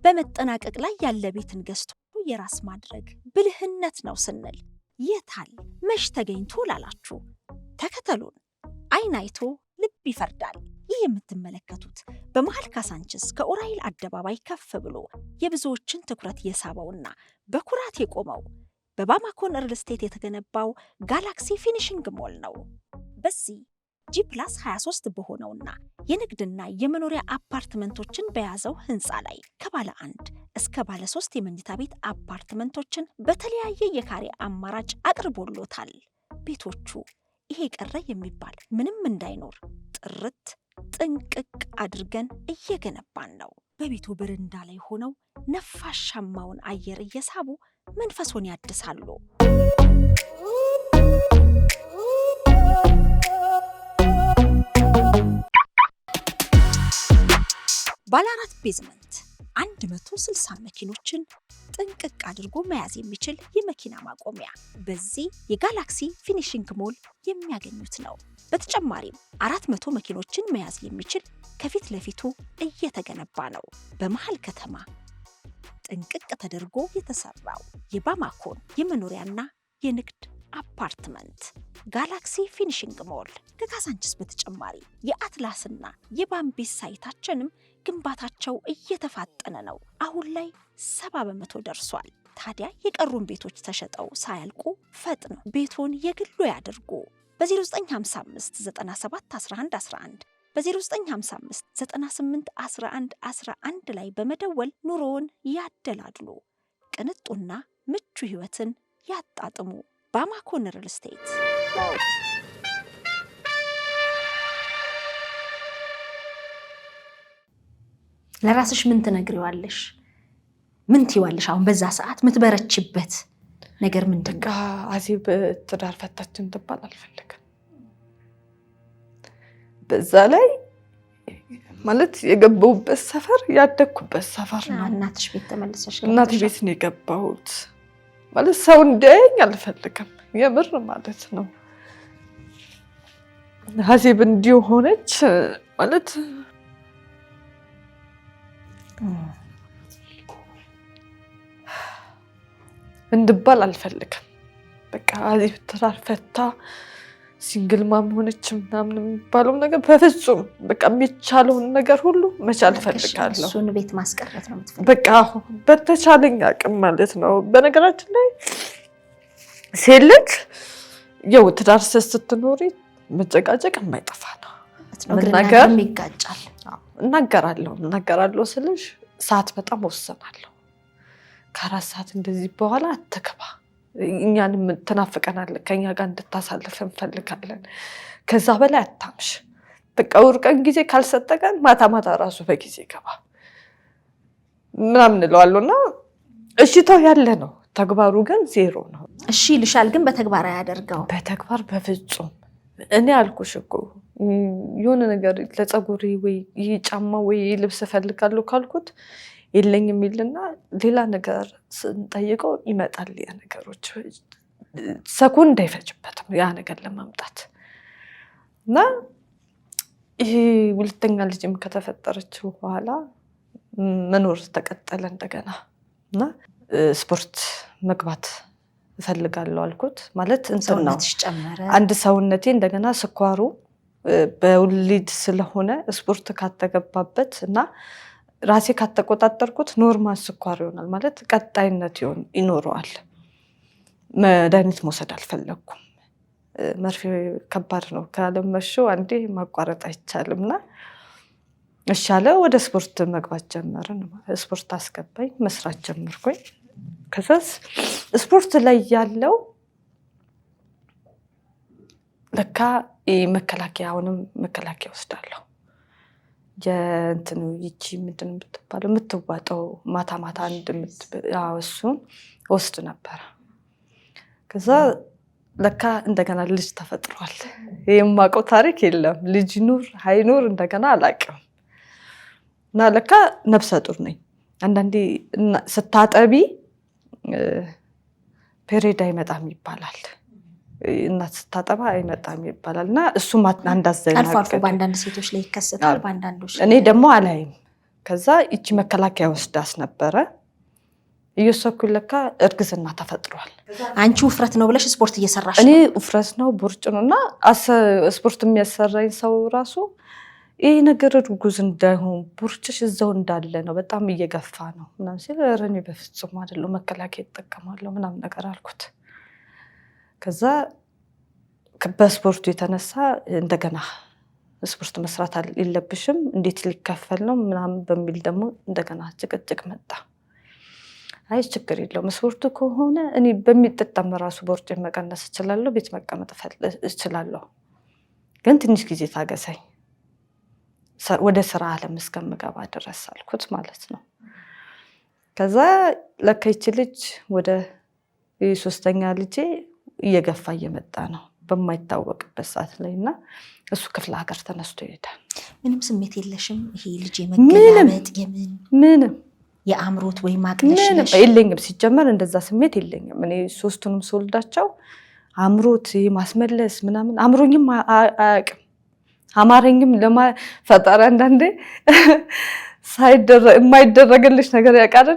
በመጠናቀቅ ላይ ያለ ቤትን ገዝቶ የራስ ማድረግ ብልህነት ነው ስንል የታል መሽ ተገኝቶ ላላችሁ ተከተሉን። አይን አይቶ ልብ ይፈርዳል። ይህ የምትመለከቱት በመሃል ካሳንችስ ከኡራኤል አደባባይ ከፍ ብሎ የብዙዎችን ትኩረት የሳበውና በኩራት የቆመው በባማኮን ሪል ስቴት የተገነባው ጋላክሲ ፊኒሽንግ ሞል ነው። በዚህ G+23 በሆነውና የንግድና የመኖሪያ አፓርትመንቶችን በያዘው ህንፃ ላይ ከባለ 1 እስከ ባለ 3 የመኝታ ቤት አፓርትመንቶችን በተለያየ የካሬ አማራጭ አቅርቦሎታል። ቤቶቹ ይሄ ቀረ የሚባል ምንም እንዳይኖር ጥርት ጥንቅቅ አድርገን እየገነባን ነው። በቤቱ በረንዳ ላይ ሆነው ነፋሻማውን አየር እየሳቡ መንፈሶን ያድሳሉ። ባለ 4 ቤዝመንት 160 መኪኖችን ጥንቅቅ አድርጎ መያዝ የሚችል የመኪና ማቆሚያ በዚህ የጋላክሲ ፊኒሽንግ ሞል የሚያገኙት ነው። በተጨማሪም 400 መኪኖችን መያዝ የሚችል ከፊት ለፊቱ እየተገነባ ነው። በመሃል ከተማ ጥንቅቅ ተደርጎ የተሰራው የባማኮን የመኖሪያና የንግድ አፓርትመንት ጋላክሲ ፊኒሽንግ ሞል ከካሳንችስ በተጨማሪ የአትላስና የባምቢስ ሳይታችንም ግንባታቸው እየተፋጠነ ነው። አሁን ላይ 70% ደርሷል። ታዲያ የቀሩን ቤቶች ተሸጠው ሳያልቁ ፈጥነው ቤቱን የግሉ ያድርጉ። በ0955 97 11 11 በ0955 98 11 11 ላይ በመደወል ኑሮውን ያደላድሉ። ቅንጡና ምቹ ህይወትን ያጣጥሙ። ባማኮን ሪል ስቴት። ለራስሽ ምን ትነግሪዋለሽ? ምን ትይዋለሽ? አሁን በዛ ሰዓት ምትበረችበት ነገር ምንድን ነው? አዜብ ትዳር ፈታችን ትባል አልፈልግም። በዛ ላይ ማለት የገባሁበት ሰፈር ያደግኩበት ሰፈር ነው። እናትሽ ቤት ተመልሰሽ? እናቴ ቤት ነው የገባሁት። ማለት ሰው እንዲያየኝ አልፈልግም። የምር ማለት ነው። አዜብ እንዲሆነች ማለት እንድባል አልፈልግም። በቃ አዜብ ትዳር ፈታ ሲንግል ማም ሆነች ምናምን የሚባለው ነገር በፍጹም በቃ የሚቻለውን ነገር ሁሉ መቻል ፈልጋለሁ። እሱን ቤት ማስቀረት ነው የምትፈልገው? በቃ በተቻለኝ አቅም ማለት ነው። በነገራችን ላይ ሴት ልጅ ያው ትዳር ስትኖሪ መጨቃጨቅ የማይጠፋ ነው። ነገር ይጋጫል። እናገራለሁ ስልሽ ሰዓት በጣም ወስናለሁ። ከ4 ሰዓት እንደዚህ በኋላ አትግባ፣ እኛንም ትናፍቀናለህ፣ ከኛ ጋር እንድታሳልፍ እንፈልጋለን፣ ከዛ በላይ አታምሽ፣ በቃ ወርቀን ጊዜ ካልሰጠቀን ማታ ራሱ በጊዜ ገባ ምናምን እለዋለሁና እሺታው ያለ ነው። ተግባሩ ግን ዜሮ ነው። እሺ ይልሻል ግን በተግባር አያደርገው። በተግባር በፍጹም። እኔ አልኩሽ እኮ የሆነ ነገር ለፀጉሬ ወይ ይሄ ጫማ ወይ ልብስ እፈልጋለሁ ካልኩት የለኝም የሚልና ሌላ ነገር ስንጠይቀው ይመጣል። ያ ነገሮች ሰኮንድ አይፈጅበትም ያ ነገር ለማምጣት እና ይሄ ሁለተኛ ልጅም ከተፈጠረችው በኋላ መኖር ተቀጠለ እንደገና እና ስፖርት መግባት እፈልጋለሁ አልኩት። ማለት እንትን ነው አንድ ሰውነቴ እንደገና ስኳሩ በውሊድ ስለሆነ ስፖርት ካተገባበት እና ራሴ ካተቆጣጠርኩት ኖርማል ስኳር ይሆናል ማለት ቀጣይነት ይኖረዋል። መድኃኒት መውሰድ አልፈለኩም። መርፌ ከባድ ነው። ካለመሽው አንዴ ማቋረጥ አይቻልምና እሻለ ወደ ስፖርት መግባት ጀመርን። ስፖርት አስገባኝ፣ መስራት ጀመርኩኝ። ከዛስ ስፖርት ላይ ያለው ለካ መከላከያውንም መከላከያ ወስዳለሁ። የእንትኑ ይቺ ምንድን የምትባለው የምትዋጠው ማታ አንድ እሱን ወስድ ነበር። ከዛ ለካ እንደገና ልጅ ተፈጥሯል። የማውቀው ታሪክ የለም። ልጅ ኑር ሃይኑር እንደገና አላውቅም። እና ለካ ነፍሰ ጡር ነኝ። አንዳንዴ ስታጠቢ ፔሬድ አይመጣም ይባላል። እናት ስታጠባ አይመጣም ይባላል። እና እሱም አንዳዘናቀ አልፎ በአንዳንድ ሴቶች ላይ ይከሰታል፣ በአንዳንዶች እኔ ደግሞ አላይም። ከዛ ይቺ መከላከያ ወስዳስ ነበረ እየወሰድኩኝ ለካ እርግዝና ተፈጥሯል። አንቺ ውፍረት ነው ብለሽ ስፖርት እየሰራሽ ነው? እኔ ውፍረት ነው ቦርጭ ነው። እና ስፖርት የሚያሰራኝ ሰው ራሱ ይሄ ነገር እርጉዝ እንዳይሆን ቦርጭሽ እዛው እንዳለ ነው፣ በጣም እየገፋ ነው ምናምን ሲል ኧረ እኔ በፍጹም አይደለም መከላከያ እጠቀማለሁ ምናምን ነገር አልኩት። ከዛ በስፖርቱ የተነሳ እንደገና ስፖርት መስራት የለብሽም እንዴት ሊከፈል ነው ምናምን በሚል ደግሞ እንደገና ጭቅጭቅ መጣ። አይ ችግር የለውም ስፖርቱ ከሆነ እኔ በሚጠጣም ራሱ ቦርጭ መቀነስ እችላለሁ፣ ቤት መቀመጥ እችላለሁ፣ ግን ትንሽ ጊዜ ታገሰኝ ወደ ስራ ዓለም እስከምገባ ድረስ አልኩት ማለት ነው። ከዛ ለካ ይቺ ልጅ ወደ 3ኛ ልጄ እየገፋ እየመጣ ነው በማይታወቅበት ሰዓት ላይ እና እሱ ክፍለ ሀገር ተነስቶ ይሄዳል። ምንም ስሜት የለሽም? ይሄ ልጅ መገላመጥ ምንም የአምሮት ወይ ማቅለሽ የለኝም። ሲጀመር እንደዛ ስሜት የለኝም። እኔ 3ቱንም ስወልዳቸው አምሮት ማስመለስ ምናምን አምሮኝም አያውቅም፣ አማረኝም ለማፈጠር አንዳንዴ የማይደረግልሽ ነገር ያውቃል።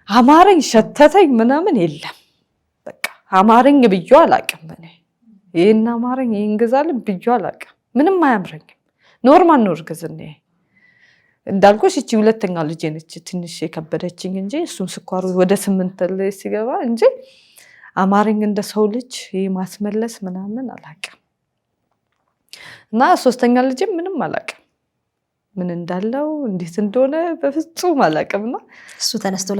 አማረኝ ሸተተኝ ምናምን የለም። በቃ አማረኝ ብዬው አላውቅም። እኔ ይሄን አማረኝ ይሄን ግዛልኝ ብዬው አላውቅም። ምንም አያምረኝም። ኖርማል ነው እርግዝና። እንዳልኩሽ እቺ 2ኛ ልጄ ነች ትንሽ የከበደችኝ እንጂ እሱም ስኳሩ ወደ 8 ላይ ሲገባ እንጂ አማረኝ እንደ ሰው ልጅ ማስመለስ ምናምን አላውቅም። እና 3ኛ ልጄ ምንም አላውቅም፣ ምን እንዳለው እንዴት እንደሆነ በፍጹም አላውቅምና እሱ ተነስቶ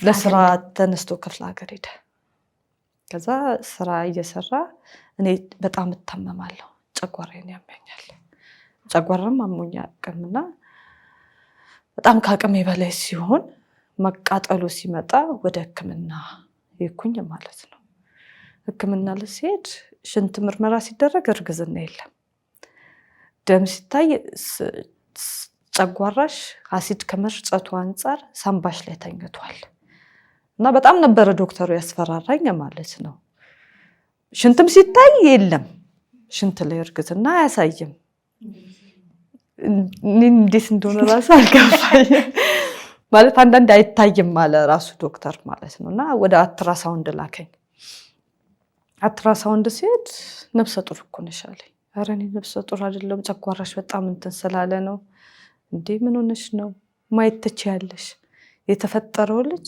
ለስራ ተነስቶ ክፍለ ሀገር ሄደ። ከዛ ስራ እየሰራ እኔ በጣም እታመማለሁ፣ ጨጓራዬን ያመኛል። ጨጓራም አሞኝ አያውቅምና በጣም ከአቅሜ በላይ ሲሆን መቃጠሉ ሲመጣ ወደ ሕክምና ሄድኩኝ ማለት ነው። ሕክምና ልሄድ ሽንት ምርመራ ሲደረግ እርግዝና የለም። ደም ሲታይ ጨጓራሽ አሲድ ከመርጨቱ አንፃር ሳምባሽ ላይ ተኝቷል እና በጣም ነበረ ዶክተሩ ያስፈራራኝ ማለት ነው። ሽንትም ሲታይ የለም፣ ሽንት ላይ እርግዝና አያሳይም። እንዴት እንደሆነ ራሱ አልገባኝም። ማለት አንዳንዴ አይታይም አለ ራሱ ዶክተር ማለት ነው። እና ወደ አልትራሳውንድ ላከኝ። አልትራሳውንድ ሲሄድ ነፍሰ ጡር እኮ ነሽ አለኝ። ኧረ እኔ ነፍሰ ጡር አይደለም ጨጓራሽ በጣም እንትን ስላለ ነው። እንዴ ምን ሆነሽ ነው? ማየት ትችያለሽ። የተፈጠረው ልጅ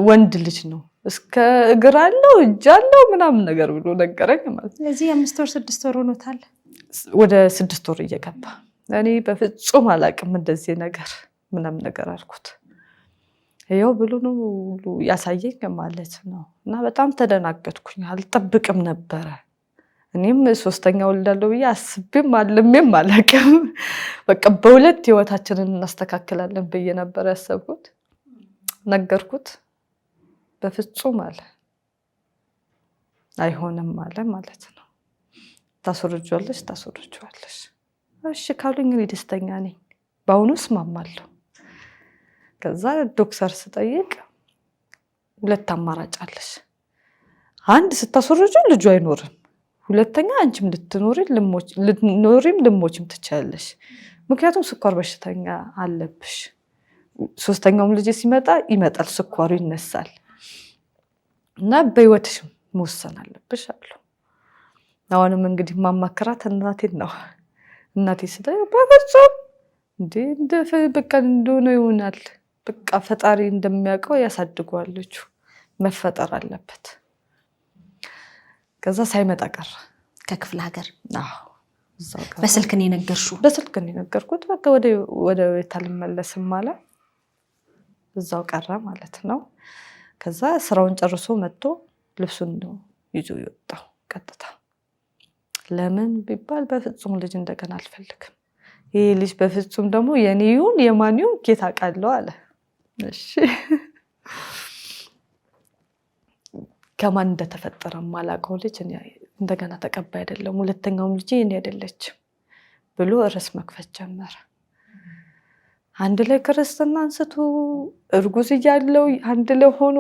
ወንድ ልጅ ነው እስከ እግር አለው እጅ አለው ምናምን ነገር ብሎ ነገረኝ ማለት ነው። ስለዚህ 5 ወር 6 ወር ሆኖታል። ወደ 6 ወር እየገባ እኔ በፍጹም አላውቅም እንደዚህ ነገር ምናምን ነገር አልኩት። ይኸው ብሎ ነው ያሳየኝ ማለት ነው። እና በጣም ተደናገጥኩኝ። አልጠብቅም ነበረ። እኔም 3ኛ ወልዳለሁ ብዬ አስቤም አልሜም አላውቅም። በቃ በሁለት ህይወታችንን እናስተካክላለን ብዬ ነበር ያሰብኩት። ነገርኩት። በፍጹም አለ አይሆንም አለ ማለት ነው። ታስወርጇለሽ። እሺ ካሉኝ እኔ ደስተኛ ነኝ። በአሁኑ እስማማለሁ። ከዛ ዶክተር ስጠይቅ 2 አማራጭ አለሽ። አንድ ስታስወርጁ ልጁ አይኖርም። ሁለተኛ አንቺም ልትኖሪም ልሞችም ትችያለሽ። ምክንያቱም ስኳር በሽተኛ አለብሽ። 3ኛውም ልጅ ሲመጣ ይመጣል፣ ስኳሩ ይነሳል እና በህይወትሽ መወሰን አለብሽ አሉ። አሁንም እንግዲህ ማማከራት እናቴን ነው። እናቴ ስጠይቅ በፍጹም እንደ በቃ እንደሆነ ይሆናል። በቃ ፈጣሪ እንደሚያውቀው ያሳድገዋል። ልጁ መፈጠር አለበት። ከዛ ሳይመጣ ቀረ ከክፍለ ሀገር። አዎ እዛው ቀረ። በስልክ ነው የነገርሽው? በስልክ ነው የነገርኩት። በቃ ወደ ቤት አልመለስም አለ። እዛው ቀረ ማለት ነው። ከዛ ስራውን ጨርሶ መጥቶ ልብሱን ነው ይዞ ይወጣው ቀጥታ። ለምን ቢባል በፍጹም ልጅ እንደገና አልፈልግም። ይሄ ልጅ በፍጹም ደግሞ የኔውን የማንዩን ጌታ ቃለው አለ። እሺ ከማን እንደተፈጠረ ማላቀው ልጅ እንደገና ተቀባይ አይደለም፣ ሁለተኛውም ልጅ እኔ አይደለችም ብሎ ርዕስ መክፈት ጀመረ። አንድ ላይ ክርስትና አንስቶ እርጉዝ እያለው አንድ ላይ ሆኖ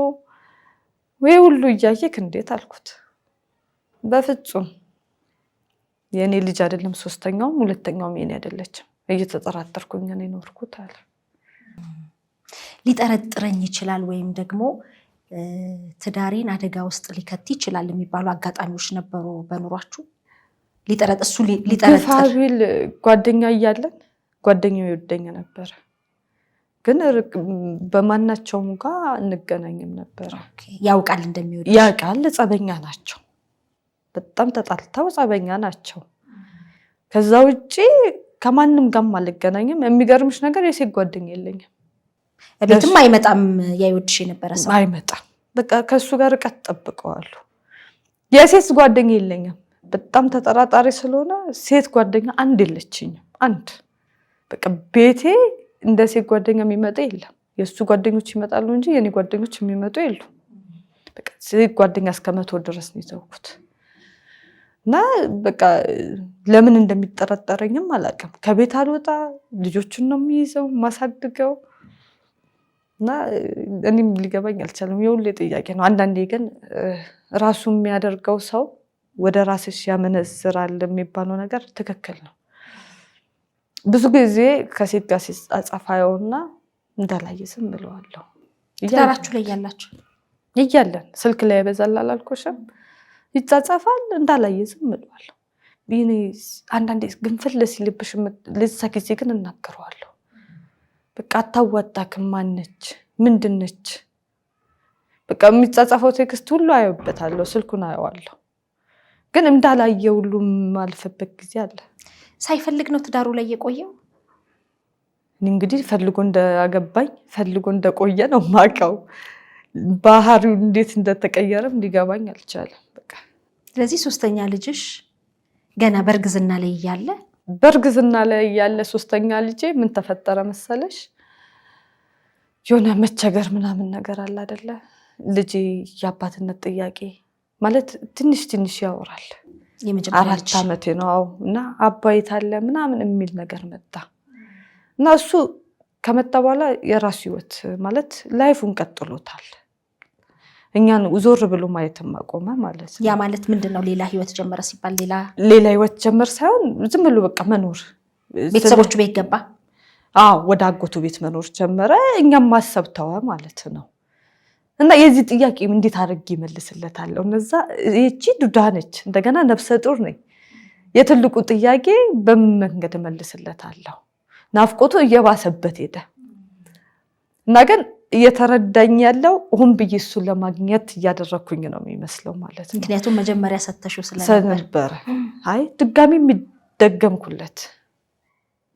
ወይ ሁሉ እያየክ እንዴት አልኩት። በፍጹም የኔ ልጅ አይደለም፣ 3ኛውም 2ኛውም የኔ አይደለችም። እየተጠራጠርኩኝ ነው የኖርኩት አለ። ሊጠረጥረኝ ይችላል ወይም ደግሞ ትዳሬን አደጋ ውስጥ ሊከት ይችላል የሚባሉ አጋጣሚዎች ነበሩ በኑሯችሁ? ፋቢል ጓደኛ እያለን ጓደኛው ይወደኝ ነበር፣ ግን በማናቸውም ጋር እንገናኝም ነበር። ያውቃል እንደሚወድ ያውቃል። ጸበኛ ናቸው፣ በጣም ተጣልተው ጸበኛ ናቸው። ከዛ ውጪ ከማንም ጋር አልገናኝም። የሚገርምሽ ነገር የሴት ጓደኛ የለኝም። ቤትም አይመጣም። ያይወድሽ የነበረ ሰው አይመጣም። በቃ ከሱ ጋር ርቀት ጠብቀዋለሁ። የሴት ጓደኛ የለኝም። በጣም ተጠራጣሪ ስለሆነ ሴት ጓደኛ አንድ የለችኝም። አንድ በቃ ቤቴ እንደ ሴት ጓደኛ የሚመጣ የለም። የሱ ጓደኞች ይመጣሉ እንጂ የኔ ጓደኞች የሚመጡ የሉ። በቃ ሴት ጓደኛ እስከመቶ ድረስ ነው የተውኩት። እና በቃ ለምን እንደሚጠረጠረኝም አላውቅም። ከቤት አልወጣ፣ ልጆቹን ነው የሚይዘው ማሳድገው። እና እኔም ሊገባኝ አልቻለም። የሁሌ ጥያቄ ነው። አንዳንዴ ግን ራሱ የሚያደርገው ሰው ወደ ራስሽ ያመነዝራል የሚባለው ነገር ትክክል ነው። ብዙ ጊዜ ከሴት ጋር ሲጻጻፋየውና እንዳላየ ዝም ብለዋለሁ። ትዳራችሁ ላይ ያላችሁ እያለን ስልክ ላይ ያበዛል አላልኩሽም? ይጻጻፋል፣ እንዳላየ ዝም ብለዋለሁ። ይሄኔ አንዳንዴ ግንፍል ሲልብሽ ለዛ ጊዜ ግን እናገረዋለሁ። በቃ አታዋጣክም፣ ማነች ምንድነች? በቃ የሚጻጻፈው ቴክስት ሁሉ አየውበታለሁ፣ ስልኩን አየዋለሁ። ግን እንዳላየ ሁሉ ማልፈበት ጊዜ አለ። ሳይፈልግ ነው ትዳሩ ላይ የቆየው? እንግዲህ ፈልጎ እንዳገባኝ ፈልጎ እንደቆየ ነው ማቀው። ባህሪው እንዴት እንደተቀየረም ሊገባኝ አልቻለም። በቃ ስለዚህ 3ኛ ልጅሽ ገና በእርግዝና ላይ ያለ 3ኛ ልጄ ምን ተፈጠረ መሰለሽ? የሆነ መቸገር ምናምን ነገር አለ አይደለ? ልጄ የአባትነት ጥያቄ ማለት ትንሽ ያወራል። 4 ዓመቴ ነው እና አባይት አለ ምናምን የሚል ነገር መጣ እና እሱ ከመጣ በኋላ የራሱ ህይወት ማለት ላይፉን ቀጥሎታል። እኛን ዞር ብሎ ማየትም አቆመ ማለት ነው። ያ ማለት ምንድነው? ሌላ ህይወት ጀመረ ሲባል ሌላ ህይወት ጀመር ሳይሆን ዝም ብሎ በቃ መኖር። ቤተሰቦቹ ቤት ገባ። ወደ አጎቱ ቤት መኖር ጀመረ። እኛም ማሰብ ተወ ማለት ነው። እና የዚህ ጥያቄ እንዴት አድርጌ መልስለታለሁ? እነዛ እቺ ዱዳ ነች እንደገና ነፍሰ ጡር ነኝ። የትልቁ ጥያቄ በመንገድ መልስለታለሁ። ናፍቆቱ እየባሰበት ሄደ እና ግን እየተረዳኝ ያለው ሁን ብዬ እሱን ለማግኘት እያደረኩኝ ነው የሚመስለው ማለት ነው። ምክንያቱም መጀመሪያ ሰተሽው ስለነበር አይ ድጋሚ የሚደገምኩለት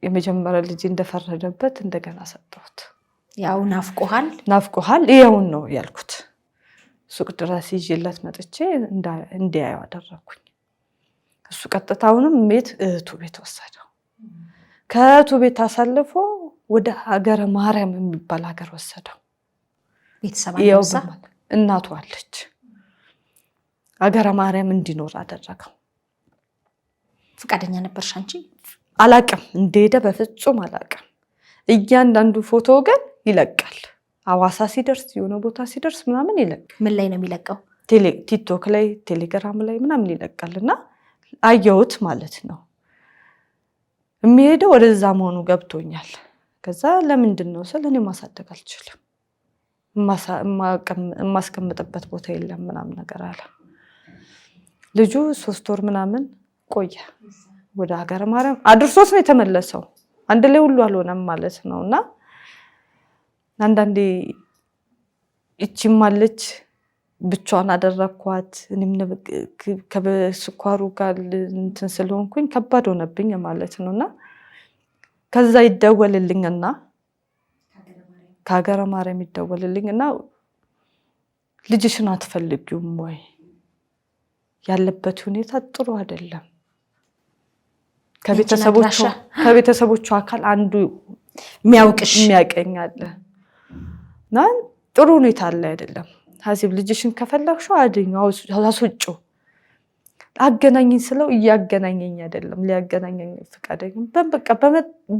የመጀመሪያ ልጅ እንደፈረደበት እንደገና ሰጠሁት። ያው ናፍቆሃል ይሄውን ነው ያልኩት። ሱቅ ድረስ ይዤለት መጥቼ እንዲያየው አደረኩኝ። እሱ ቀጥታውንም እህቱ ቤት ወሰደው። ከእህቱ ቤት አሳልፎ ወደ ሀገረ ማርያም የሚባል ሀገር ወሰደው። ቤተሰብ እናቱ አለች። ሀገረ ማርያም እንዲኖር አደረገው። ፍቃደኛ ነበርሽ አንቺ? አላቅም እንደሄደ በፍጹም አላቅም። እያንዳንዱ ፎቶ ግን ይለቃል። አዋሳ ሲደርስ የሆነ ቦታ ሲደርስ ምናምን ይለቃል። ምን ላይ ነው የሚለቀው? ቲክቶክ ላይ ቴሌግራም ላይ ምናምን ይለቃልና አየሁት ማለት ነው። የሚሄደው ወደዛ መሆኑ ገብቶኛል። ከዛ ለምንድን ነው ስለ እኔ ማሳደግ አልችልም፣ የማስቀምጥበት ቦታ የለም ምናምን ነገር አለ። ልጁ 3 ወር ምናምን ቆየ። ወደ ሀገረ ማርያም አድርሶት ነው የተመለሰው። አንድ ላይ ሁሉ አልሆነም ማለት ነውና አንዳንዴ እቺማለች ብቻዋን አደረኳት። እኔም ከስኳሩ ጋር እንትን ስለሆንኩኝ ከባድ ሆነብኝ ማለት ነውና ከዛ ይደወልልኝና ከሀገረ ማርያም ይደወልልኝና ልጅሽን አትፈልጊውም ወይ? ያለበት ሁኔታ ጥሩ አይደለም። ከቤተሰቦቹ አካል አንዱ የሚያውቀኛል እና ጥሩ ሁኔታ አለ አይደለም። ሀሲብ ልጅሽን ከፈለግሽው አድኛው አስወጪው። አገናኝኝ ስለው እያገናኘኝ አይደለም። ሊያገናኘኝ ፍቃደኛ በቃ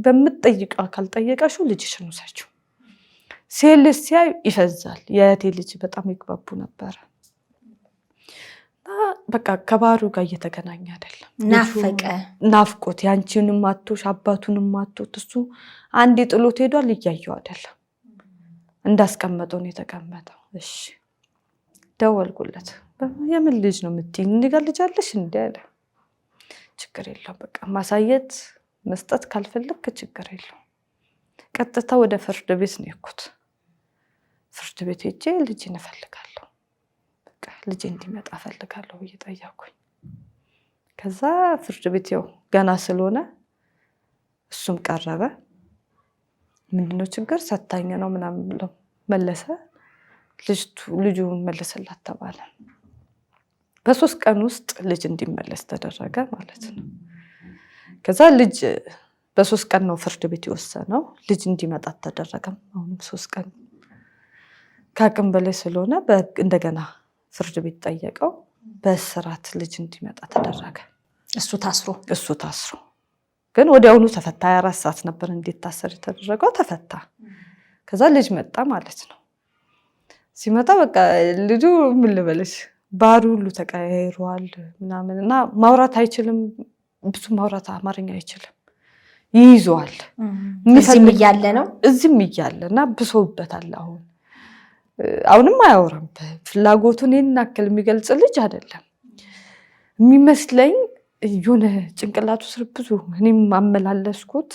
በምትጠይቀው አካል ጠየቀሽው ልጅሽን ውሰጂው። ሴልስ ሲያይ ይፈዛል። የእህቴ ልጅ በጣም ይግባቡ ነበር። በቃ ከባሩ ጋር እየተገናኘ አይደለም። ናፍቆት ያንቺንም አጥቶሽ አባቱንም አጥቶት እሱ አንዴ ጥሎት ሄዷል። እያየው አይደለም። እንዳስቀመጠው ነው የተቀመጠው። እሺ ደወልኩለት። የምን ልጅ ነው የምትይኝ? እንዲህ ጋር ልጅ አለሽ እንዴ አለ። ችግር የለውም በቃ ማሳየት መስጠት ካልፈለክ ችግር የለውም። ቀጥታ ወደ ፍርድ ቤት ነው የሄድኩት። ፍርድ ቤት ሄጄ ልጅን እፈልጋለሁ፣ በቃ ልጅ እንዲመጣ እፈልጋለሁ ብዬ ጠየቅኩኝ። ከዛ ፍርድ ቤት ያው ገና ስለሆነ እሱም ቀረበ። ምንድነው ችግር? ሰታኝ ነው ምናምን ብለው መለሰ። ልጁን መለሰላት ተባለ። በ3 ቀን ውስጥ ልጅ እንዲመለስ ተደረገ ማለት ነው። ከዛ ልጅ በ3 ቀን ነው ፍርድ ቤት የወሰነው። ልጅ እንዲመጣ ተደረገ። አሁንም 3 ቀን ከአቅም በላይ ስለሆነ እንደገና ፍርድ ቤት ጠየቀው። በእስራት ልጅ እንዲመጣ ተደረገ። እሱ ታስሮ ግን ወዲያውኑ ተፈታ። 24 ሰዓት ነበር እንዴት ታሰር የተደረገው። ተፈታ። ከዛ ልጅ መጣ ማለት ነው። ሲመጣ በቃ ልጁ ምን ልበልሽ ባህሪ ሁሉ ተቀያይሯል ምናምን እና ማውራት አይችልም። ብዙ ማውራት አማርኛ አይችልም። ይይዟል። እዚህም እያለ እና ብሶበታል። አሁንም አያወራም። ፍላጎቱን ይናከል የሚገልጽ ልጅ አይደለም የሚመስለኝ። የሆነ ጭንቅላቱ ስር ብዙ እኔም አመላለስኩት።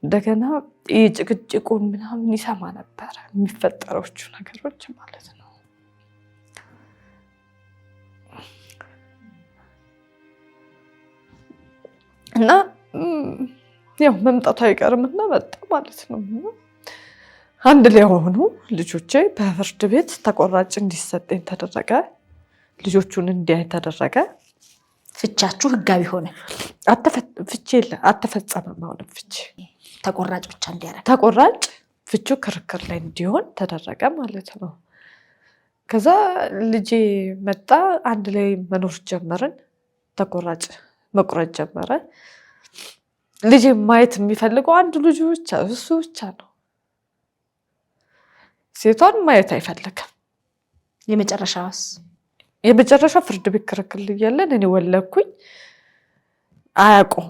እንደገና ጭቅጭቁን ምናምን ይሰማ ነበር፣ የሚፈጠሮቹ ነገሮች ማለት ነው። እና ያው መምጣቱ አይቀርምና መጣ ማለት ነው። አንድ ላይ ሆኑ ልጆቼ። በፍርድ ቤት ተቆራጭ እንዲሰጠኝ ተደረገ። ልጆቹን እንዲያይ ተደረገ። ፍቻችሁ ህጋዊ ሆነ? ፍቺ አልተፈጸመም። አሁንም ፍቺ ተቆራጭ ብቻ እንዲያረግ ተቆራጭ ፍቺው ክርክር ላይ እንዲሆን ተደረገ ማለት ነው። ከዛ ልጄ መጣ። አንድ ላይ መኖር ጀመርን። ተቆራጭ መቁረጥ ጀመረ። ልጄ ማየት የሚፈልገው አንድ ልጁ ብቻ እሱ ብቻ ነው። ሴቷን ማየት አይፈልግም። የመጨረሻ ፍርድ ቤት ክርክር እያለን እኔ ወለድኩኝ። አያውቁም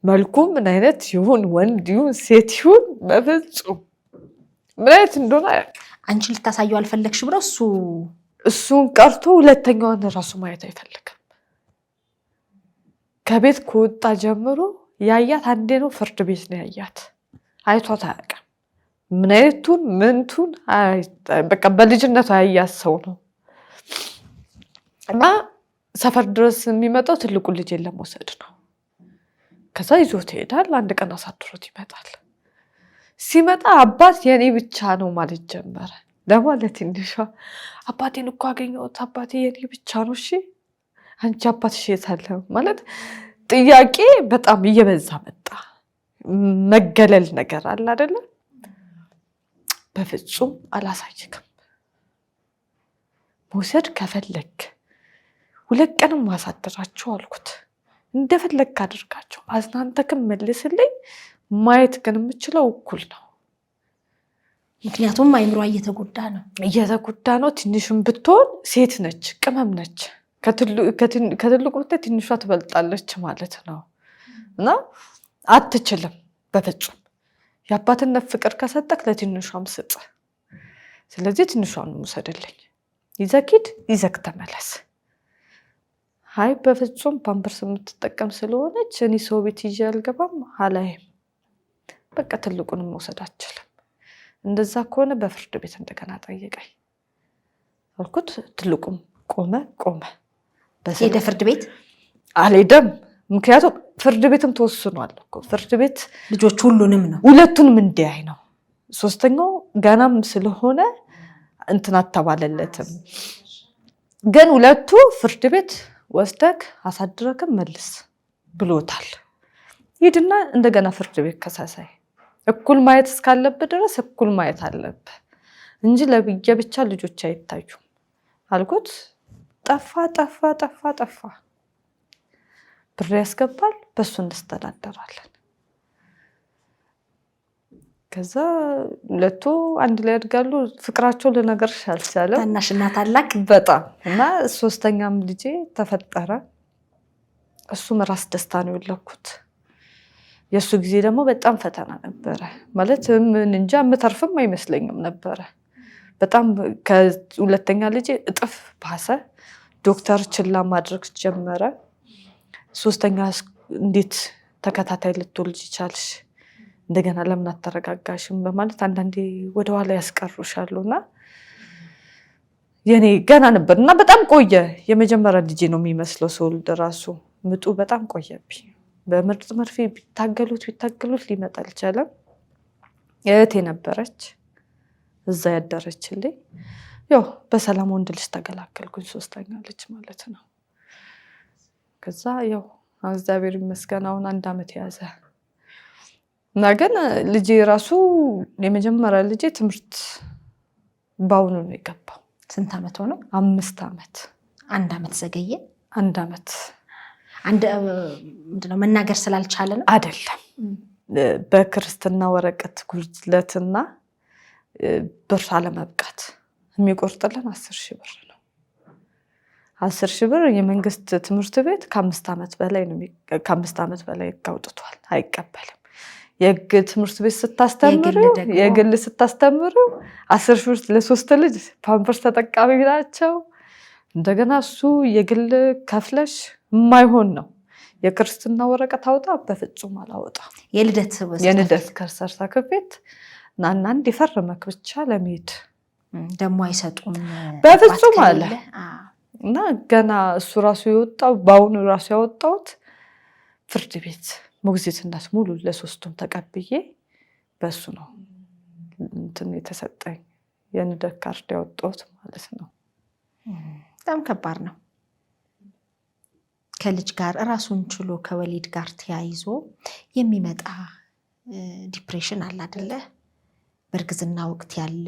መልኩ ምን አይነት ይሁን ወንድ ይሁን ሴት ይሁን በፍጹም ምን አይነት እንደሆነ አንቺ ልታሳየው አልፈለግሽ ብለው እሱን ቀርቶ ሁለተኛውን ራሱ ማየት አይፈልግም። ከቤት ከወጣ ጀምሮ ያያት አንዴ ነው፣ ፍርድ ቤት ነው ያያት። አይቷት አያውቅም። ምን አይነቱን ምንቱን በቃ በልጅነቱ ያያት ሰው ነው። እና ሰፈር ድረስ የሚመጣው ትልቁ ልጅ ለመውሰድ ነው። ከዛ ይዞት ይሄዳል። አንድ ቀን አሳድሮት ይመጣል። ሲመጣ አባት የኔ ብቻ ነው ማለት ጀመረ። ለማለት ትንሿ አባቴን እኮ አገኘሁት፣ አባቴ የኔ ብቻ ነው። እሺ አንቺ አባትሽ የት አለ ማለት ጥያቄ በጣም እየበዛ መጣ። መገለል ነገር አለ አይደለ? በፍጹም አላሳይክም። መውሰድ ከፈለክ 2 ቀንም ማሳደራቸው አልኩት። እንደፈለክ አድርጋቸው፣ አዝናንተክም መልስልኝ። ማየት ግን የምችለው እኩል ነው። ምክንያቱም አይምሯ እየተጎዳ ነው። ትንሽም ብትሆን ሴት ነች፣ ቅመም ነች። ከትልቁ ብታይ ትንሿ ትበልጣለች ማለት ነው። እና አትችልም በፍጹም። የአባትነት ፍቅር ከሰጠክ ለትንሿም ስጥ። ስለዚህ ትንሿን ውሰድልኝ፣ ይዘህ ሂድ፣ ይዘህ ተመለስ። አይ በፍጹም ፓምፐርስ የምትጠቀም ስለሆነች እኔ ሰው ቤት ይዤ አልገባም አላይም። በቃ ትልቁንም መውሰድ አልችልም። እንደዛ ከሆነ በፍርድ ቤት እንደገና ጠይቀኝ አልኩት። ትልቁም ቆመ። ሄደ ፍርድ ቤት አልሄደም። ምክንያቱም ፍርድ ቤትም ተወስኗል እኮ። ፍርድ ቤት ልጆች ሁለቱንም እንዲያይ ነው። ሶስተኛው ገናም ስለሆነ እንትን አተባለለትም። ግን ሁለቱ ፍርድ ቤት ወስደክ አሳድረክም መልስ ብሎታል። ሂድና እንደገና ፍርድ ቤት ከሳሳይ። እኩል ማየት እስካለብህ ድረስ እኩል ማየት አለብህ እንጂ ለብቻ ልጆች አይታዩም አልኩት። ጠፋ። ብር ያስገባል፣ በሱ እንስተዳደራለን። ከዛ ሁለቱ አንድ ላይ ያድጋሉ። ፍቅራቸው ልነግርሽ አልቻለም። ታናሽና ታላቅ በጣም እና ሶስተኛም ልጄ ተፈጠረ። እሱም ራስ ደስታ ነው የወለድኩት። የእሱ ጊዜ ደግሞ በጣም ፈተና ነበረ። ማለት ምን እንጃ የምተርፍም አይመስለኝም ነበረ። በጣም ከሁለተኛ ልጄ እጥፍ ባሰ። ዶክተር ችላ ማድረግ ጀመረ። ሶስተኛ እንዴት ተከታታይ ልትወልጅ ይቻልሽ? እንደገና ለምን አተረጋጋሽም? በማለት አንዳንዴ ወደኋላ ያስቀሩሻሉና የኔ ገና ነበር እና በጣም ቆየ። የመጀመሪያ ልጄ ነው የሚመስለው ስወልድ ራሱ ምጡ በጣም ቆየብኝ። በምርጥ መርፌ ቢታገሉት ሊመጣ አልቻለም። እህቴ ነበረች እዛ ያደረችልኝ። ያው በሰላም ወንድ ልጅ ተገላገልኩኝ፣ ሶስተኛ ልጅ ማለት ነው። ከዛ ያው እግዚአብሔር ይመስገን አሁን 1 አመት ያዘ። እና ግን ልጄ ራሱ የመጀመሪያ ልጄ ትምህርት ባውኑ ነው የገባው። ስንት አመት ሆነው? 5 አመት። 1 አመት ዘገየ። 1 አመት ምንድነው መናገር ስላልቻለ ነው አይደለም። በክርስትና ወረቀት ጉድለትና ብር አለመብቃት የሚቆርጥልን 10,000 ብር ነው። 10,000 ብር የመንግስት ትምህርት ቤት ከ5 አመት በላይ አውጥቷል፣ አይቀበልም። የግል ትምህርት ቤት የግል ስታስተምሩ 10,000 ብር ለ3 ልጅ ፓምፐርስ ተጠቃሚ ናቸው። እንደገና እሱ የግል ከፍለሽ የማይሆን ነው። የክርስትና ወረቀት አውጣ፣ በፍጹም አላወጣ። የልደት ሰርተፍኬት ናና እንዲፈርመክ ብቻ ለመሄድ ደግሞ አይሰጡም በፍጹም አለ። እና ገና እሱ ራሱ የወጣው ባውኑ ራሱ ያወጣውት ፍርድ ቤት ሞግዚትነት ሙሉ ለ3ቱም ተቀብዬ በሱ ነው እንትን የተሰጠኝ የልደት ካርድ ያወጣሁት ማለት ነው። በጣም ከባድ ነው። ከልጅ ጋር ራሱን ችሎ ከወሊድ ጋር ተያይዞ የሚመጣ ዲፕሬሽን አለ አይደለ? በእርግዝና ወቅት ያለ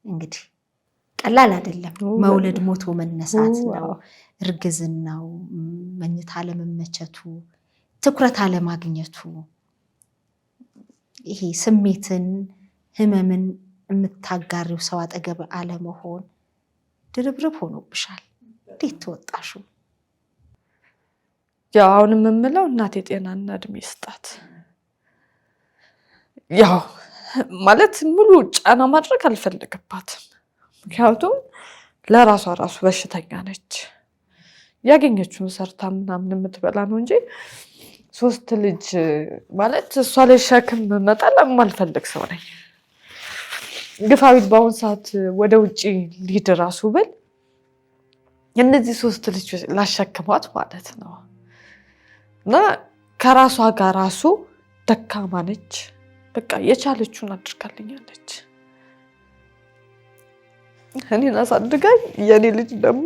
እንግዲህ ቀላል አይደለም። መውለድ ሞቶ መነሳት ነው። እርግዝናው፣ መኝታ አለመመቸቱ፣ ትኩረት አለማግኘቱ፣ ይሄ ስሜትን ህመምን የምታጋሪው ሰው አጠገብ አለመሆን ድርብርብ ሆኖብሻል። እንዴት ተወጣሹ? ያው አሁንም የምለው እናቴ ጤናና እድሜ ይስጣት። ያው ማለት ሙሉ ጫና ማድረግ አልፈልግባትም። ምክንያቱም ለራሷ ራሱ በሽተኛ ነች። ያገኘችውን ሰርታ ምናምን የምትበላ ነው እንጂ 3 ልጅ ማለት እሷ ላይ ሸክም መጣል የማልፈልግ ሰው ነኝ። ግፋዊት በአሁን ሰዓት ወደ ውጭ ሊድ ራሱ ብል እነዚህ 3 ልጅ ላሸክሟት ማለት ነው። እና ከራሷ ጋር ራሱ ደካማ ነች። በቃ የቻለችውን አድርጋልኛለች። እኔን አሳድጋኝ የኔ ልጅ ደግሞ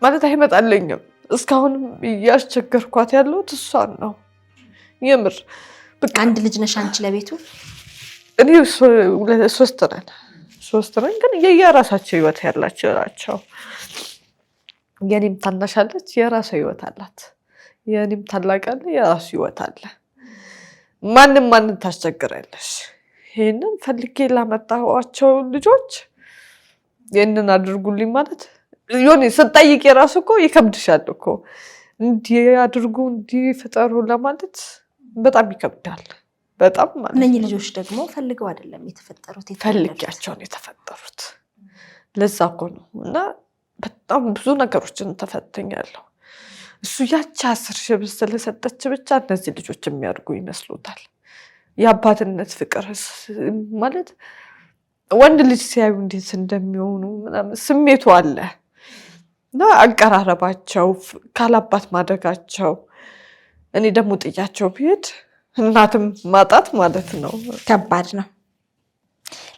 ማለት አይመጣልኝም። እስካሁንም እያስቸገርኳት ያለሁት እሷን ነው። የምር በቃ አንድ ልጅ ነሽ አንቺ ለቤቱ? እኔ 3 ነን፣ ግን የየራሳቸው ህይወት ያላቸው ናቸው። የኔም ታናሽ አለች፣ የራሷ ህይወት አላት። የኔም ታላቅ አለ፣ የራሱ ህይወት አለ። ማንም ታስቸግራለሽ። ይሄንን ፈልጌ ላመጣኋቸው ልጆች ይሄንን አድርጉልኝ ማለት ዮኒ ስጠይቅ የራሱ እኮ ይከብድሻል እኮ እንዲህ አድርጉ እንዲህ ፍጠሩ ለማለት በጣም ይከብዳል። በጣም ማለት እነኚህ ልጆች ደግሞ ፈልገው አይደለም የተፈጠሩት፣ ፈልጊያቸው ነው የተፈጠሩት። ለዛ እኮ ነው። እና በጣም ብዙ ነገሮችን ተፈትኛለሁ። እሱ ያቺ 10 ሺህ ብር ስለሰጠች ብቻ እነዚህ ልጆች የሚያድጉ ይመስሉታል። የአባትነት ፍቅር ማለት ወንድ ልጅ ሲያዩ እንዴት እንደሚሆኑ ምናምን ስሜቱ አለ። እና አቀራረባቸው ካላባት ማደጋቸው እኔ ደግሞ ጥያቸው ብሄድ እናትም ማጣት ማለት ነው። ከባድ ነው።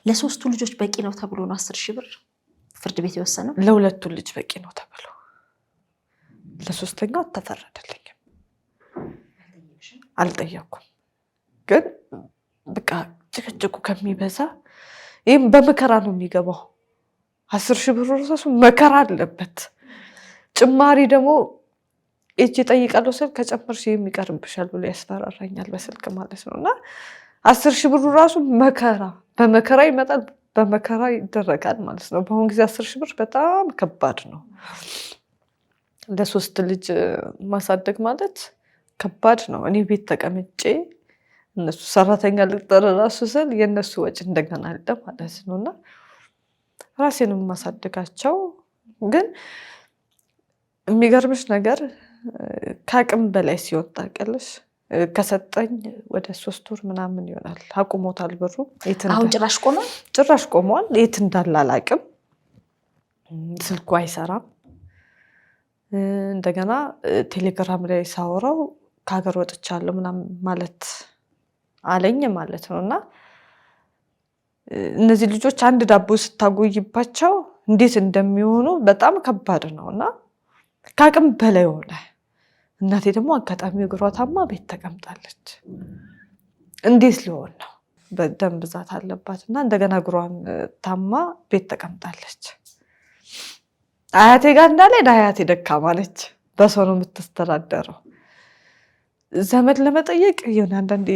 ለ3ቱ ልጆች በቂ ነው ተብሎ ነው 10 ሺህ ብር ፍርድ ቤት የወሰነው። ለ2ቱ ልጅ በቂ ነው ተብሎ ለ3ኛው አልተፈረደልኝም። አልጠየኩም። ግን በቃ ጭቅጭቁ ከሚበዛ ይህም በመከራ ነው የሚገባው። 10 ሺህ ብር ራሱ መከራ አለበት። ጭማሪ ደግሞ እጅ ጠይቃለሁ ስል ከጨመርሽ የሚቀርብሻል ብሎ ያስፈራራኛል በስልክ ማለት ነው። እና 10 ሺህ ብሩ ራሱ መከራ በመከራ ይመጣል፣ በመከራ ይደረጋል ማለት ነው። በአሁን ጊዜ 10 ሺህ ብር በጣም ከባድ ነው። ለ3 ልጅ ማሳደግ ማለት ከባድ ነው። እኔ ቤት ተቀምጬ እነሱ ሰራተኛ ልቅጠር ራሱ ስል የነሱ ወጪ እንደገና አለ ማለት ነውና ራሴንም ማሳደጋቸው። ግን የሚገርምሽ ነገር ከአቅም በላይ ሲወጣ ቀለሽ ከሰጠኝ ወደ 3 ወር ምናምን ይሆናል አቁሞታል ብሩ። አሁን ጭራሽ ቆሟል። ጭራሽ ቆሟል። የት እንዳለ አላቅም። ስልኩ አይሰራም። እንደገና ቴሌግራም ላይ ሳወራው ከሀገር ወጥቻለሁ ምናምን ማለት አለኝ ማለት ነውና እነዚህ ልጆች አንድ ዳቦ ስታጎይባቸው እንዴት እንደሚሆኑ በጣም ከባድ ነውና ከአቅም በላይ ሆነ። እናቴ ደግሞ አጋጣሚ እግሯ ታማ ቤት ተቀምጣለች። እንዴት ሊሆን ነው? በደም ብዛት አለባትና እንደገና እግሯን ታማ ቤት ተቀምጣለች። አያቴ ጋር እንዳለ አያቴ ደካማ ነች። በሰው ነው የምትስተዳደረው። ዘመድ ለመጠየቅ ይሁን አንዳንዴ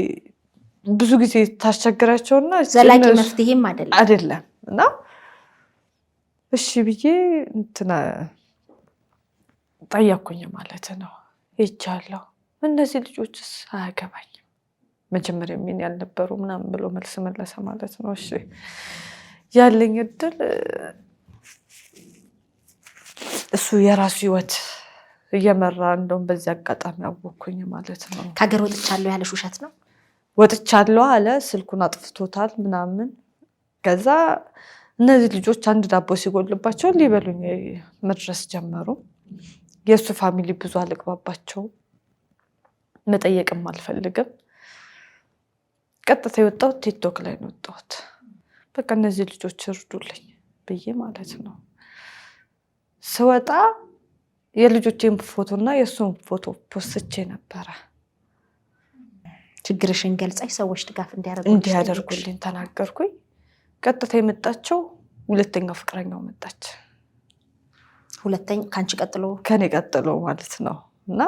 ብዙ ጊዜ ታስቸግራቸውና ዘላቂ መፍትሄም አይደለም እና እሺ ብዬ እንትና ጠያኩኝ ማለት ነው። ይቻላል እነዚህ ልጆችስ አያገባኝም መጀመሪያ ምን ያልነበሩ ምናምን ብሎ መልስ መለሰ ማለት ነው። እሺ ያለኝ እድል እሱ የራሱ ህይወት እየመራ እንደውም በዚህ አጋጣሚ አወኩኝ ማለት ነው። ከሀገር ወጥቻለሁ ያለሽ ውሸት ነው? ወጥቻለሁ አለ። ስልኩን አጥፍቶታል ምናምን። ከዛ እነዚህ ልጆች አንድ ዳቦ ሲጎልባቸው ሊበሉኝ መድረስ ጀመሩ። የእሱ ፋሚሊ ብዙ አልግባባቸው፣ መጠየቅም አልፈልግም። ቀጥታ የወጣሁት ቲክቶክ ላይ ነው የወጣሁት። በቃ እነዚህ ልጆች እርዱልኝ ብዬ ማለት ነው። ስወጣ የልጆቼን ፎቶና የእሱን ፎቶ ፖስቼ ነበረ። ችግርሽን ገልጸሽ ሰዎች ድጋፍ እንዲያደርጉልኝ ተናገርኩኝ። ቀጥታ የመጣቸው 2ኛው ፍቅረኛው መጣች። ካንቺ ቀጥሎ ከኔ ቀጥሎ ማለት ነው። እና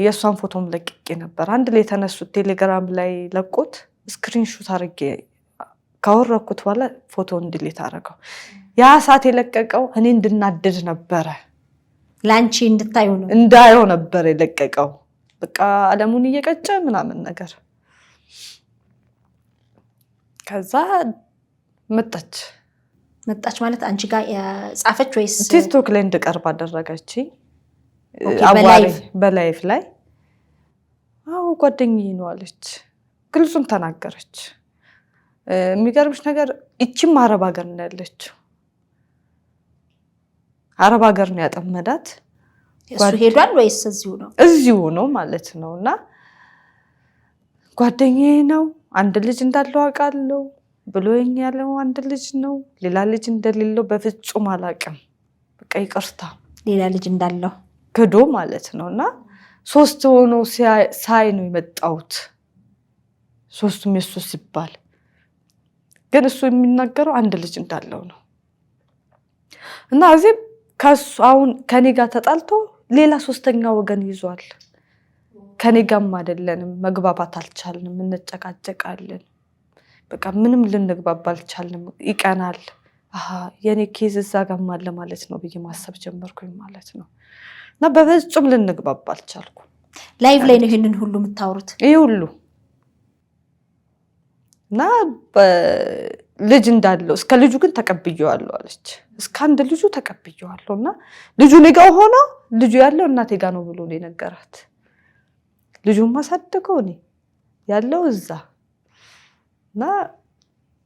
የእሷን ፎቶም ለቅቄ ነበር። አንድ ላይ የተነሱት ቴሌግራም ላይ ለቆት ስክሪንሾት አድርጌ ካወረኩት በኋላ ፎቶ እንዲሌት አደረገው። ያ ሰዓት የለቀቀው እኔ እንድናደድ ነበረ። ላንቺ እንድታዩ ነው እንዳየው ነበር የለቀቀው። በቃ አለሙን እየቀጨ ምናምን ነገር ከዛ መጣች ማለት አንቺ ጋር ጻፈች ወይስ ቲክቶክ ላይ እንድቀርብ አደረገች በላይፍ ላይ አው ጓደኛዬ ነው አለች ግልጹን ተናገረች የሚገርምሽ ነገር እቺም አረብ ሀገር ነው ያለችው አረብ ሀገር ነው ያጠመዳት እሱ ሄዷል ወይስ እዚሁ ነው ማለት ነውና ጓደኛዬ ነው አንድ ልጅ እንዳለው አውቃለሁ ብሎኝ ያለው አንድ ልጅ ነው ሌላ ልጅ እንደሌለው በፍጹም አላውቅም በቃ ይቅርታ ሌላ ልጅ እንዳለው ከዶ ማለት ነውና ሶስት ሆኖ ሳይ ነው የመጣሁት ሶስቱም የሱ ሲባል ግን እሱ የሚናገረው አንድ ልጅ እንዳለው ነው እና እዚህ ከሱ አሁን ከኔ ጋር ተጣልቶ ሌላ ሶስተኛ ወገን ይዟል ከኔ ጋርም አይደለንም መግባባት አልቻልንም እንጨቃጨቃለን በቃ ምንም ልንግባባ አልቻልንም ይቀናል የኔ ኬዝ እዛ ጋርም አለ ማለት ነው ብዬ ማሰብ ጀመርኩኝ ማለት ነው እና በፍጹም ልንግባባ አልቻልኩም ላይቭ ላይ ነው ይሄንን ሁሉ የምታወሩት ይሄ ሁሉ እና ልጅ እንዳለው እስከ ልጁ ግን ተቀብየዋለሁ አለች እስከ አንድ ልጁ ተቀብየዋለሁና ልጁ ነገው ሆኖ ልጁ ያለው እናቴ ጋር ነው ብሎ ነው የነገራት ልጁን ማሳደገው ነው ያለው እዛ እና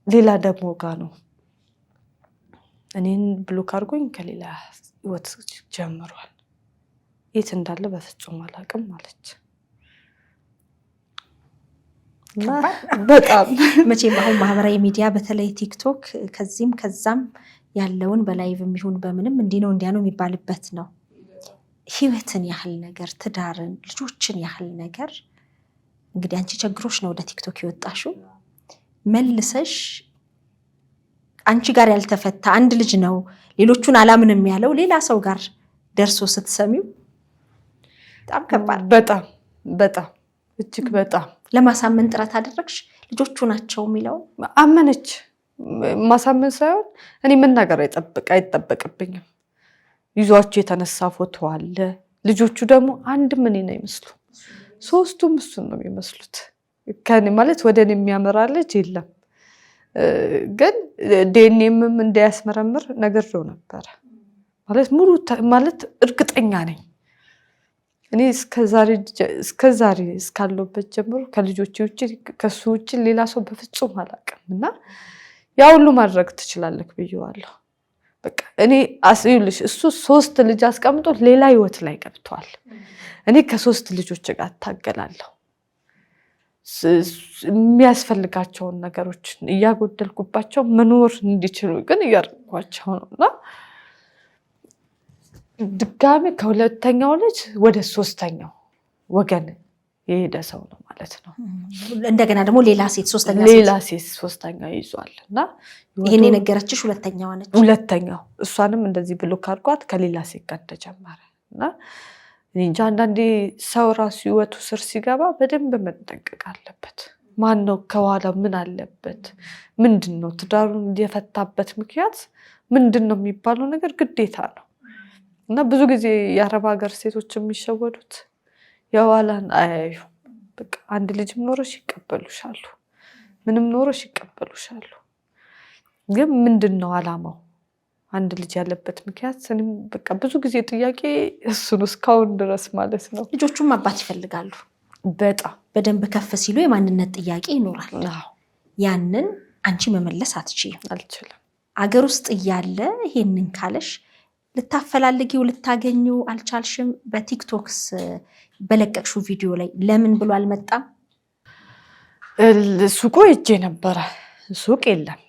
ሌላ ደግሞ ጋር ነው እኔን ብሎክ አድርጎኝ ከሌላ ህይወት ጀምሯል የት እንዳለ በፍጹም አላውቅም አለች በጣም መቼም አሁን ማህበራዊ ሚዲያ በተለይ ቲክቶክ ከዚህም ከዛም ያለውን በላይቭም ይሁን በምንም እንዲህ ነው እንዲያ ነው የሚባልበት ነው ህይወትን ያህል ነገር ትዳርን ልጆችን ያህል ነገር እንግዲህ አንቺ ቸግሮሽ ነው ወደ ቲክቶክ የወጣሽው መልሰሽ አንቺ ጋር ያልተፈታ አንድ ልጅ ነው ሌሎቹን አላምንም ያለው ሌላ ሰው ጋር ደርሶ ስትሰሚው በጣም ከባድ በጣም እጅግ በጣም ለማሳመን ጥረት አደረግሽ ልጆቹ ናቸው የሚለው አመነች ማሳመን ሳይሆን እኔ መናገር አይጠበቅብኝም ይዟቸው የተነሳ ፎቶ አለ ልጆቹ ደግሞ አንድ ምን ነው ይመስሉ ሶስቱም እሱን ነው የሚመስሉት ከኔ ማለት ወደኔ የሚያመራለች የለም ግን ዲኤንኤም እንዳያስመረምር ነገር ነው ነበር ማለት ሙሉ ማለት እርግጠኛ ነኝ እኔ እስከዛሬ እስካለበት ጀምሮ ከልጆቼ ውጪ ከሱ ውጪ ሌላ ሰው በፍጹም አላውቅምና ያ ሁሉ ማድረግ ትችላለህ ብየዋለሁ በቃ እኔ አስዩልሽ እሱ 3 ልጅ አስቀምጦ ሌላ ህይወት ላይ ገብቷል እኔ ከ3 ልጆች ጋር ታገላለሁ የሚያስፈልጋቸውን ነገሮች እያጎደልኩባቸው መኖር እንዲችሉ ግን እያደረኳቸው ነውና ድጋሜ ከሁለተኛው ልጅ ወደ 3ኛው ወገን የሄደ ሰው ነው ማለት ነው እንደገና ደግሞ ሌላ ሴት ሶስተኛ ይዟልና ይሄን የነገረችሽ ሁለተኛው እሷንም እንደዚህ ብሎክ አድርጓት ከሌላ ሴት ጋር ተጀመረና እንጃ አንዳንዴ ሰው ራሱ ህይወቱ ስር ሲገባ በደንብ መጠንቀቅ አለበት ማን ነው ከኋላ ምን አለበት ምንድነው ትዳሩን የፈታበት ምክንያት ምንድነው የሚባለው ነገር ግዴታ ነው እና ብዙ ጊዜ የአረብ ሀገር ሴቶች የሚሸወዱት የዋላን አያዩ በቃ አንድ ልጅ ኖርሽ ይቀበሉሻል ምንም ኖርሽ ይቀበሉሻል ግን ምንድነው አላማው አንድ ልጅ ያለበት ምክንያት እኔም በቃ ብዙ ጊዜ ጥያቄ እሱ ነው እስካሁን ድረስ ማለት ነው ልጆቹም አባት ይፈልጋሉ በጣም በደንብ ከፍ ሲሉ የማንነት ጥያቄ ይኖራል ያንን አንቺ መመለስ አልችልም አገር ውስጥ እያለ ይሄንን ካለሽ ልታፈላልጊው ልታገኙ አልቻልሽም በቲክቶክስ በለቀቅሽው ቪዲዮ ላይ ለምን ብሎ አልመጣም ሱቁ እጄ ነበር ሱቅ የለም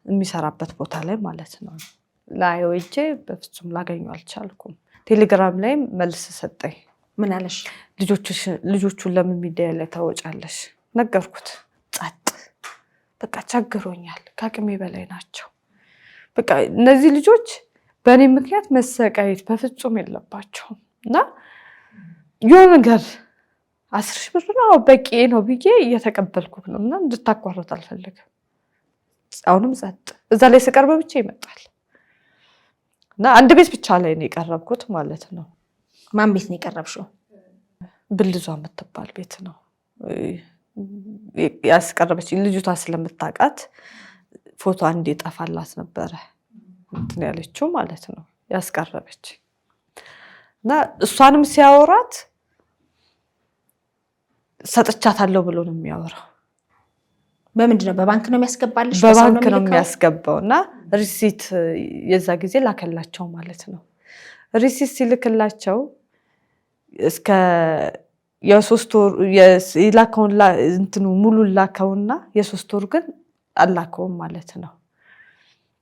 የሚሰራበት ቦታ ላይ ማለት ነው ላይው እጄ በፍጹም ላገኙ አልቻልኩም ቴሌግራም ላይ መልስ ሰጠኝ ምን አለሽ ልጆቹን ለምን ሚዲያ ላይ ታወጫለሽ ነገርኩት ጻጥ በቃ ቸግሮኛል ከአቅሜ በላይ ናቸው በቃ እነዚህ ልጆች በእኔ ምክንያት መሰቃየት በፍጹም የለባቸውም እና የሆነ ነገር 10 ብር ነው በቂ ነው ብዬ እየተቀበልኩት ነው እና እንድታቋርጥ አልፈልግም አሁንም ጻጥ እዛ ላይ ስቀርብ ብቻ ይመጣል እና አንድ ቤት ብቻ ላይ ነው የቀረብኩት ማለት ነው ማን ቤት ነው የቀረብሽው ብልዟ የምትባል ቤት ነው ያስቀረበች። ልጅቷ ስለምታውቃት ፎቶ አንዴ ጠፋላት ነበረ እንትን ያለችው ማለት ነው ያስቀረበች። እና እሷንም ሲያወራት ሰጥቻታለሁ ብሎ ነው የሚያወራው። በምንድነው? በባንክ ነው የሚያስገባልሽ? በባንክ ነው የሚያስገባውና ሪሲት የዛ ጊዜ ላከላቸው ማለት ነው። ሪሲት ሲልክላቸው እስከ የ3 ወር ይላከውን እንትኑ ሙሉ ላከውና የ3 ወር ግን አላከውም ማለት ነው።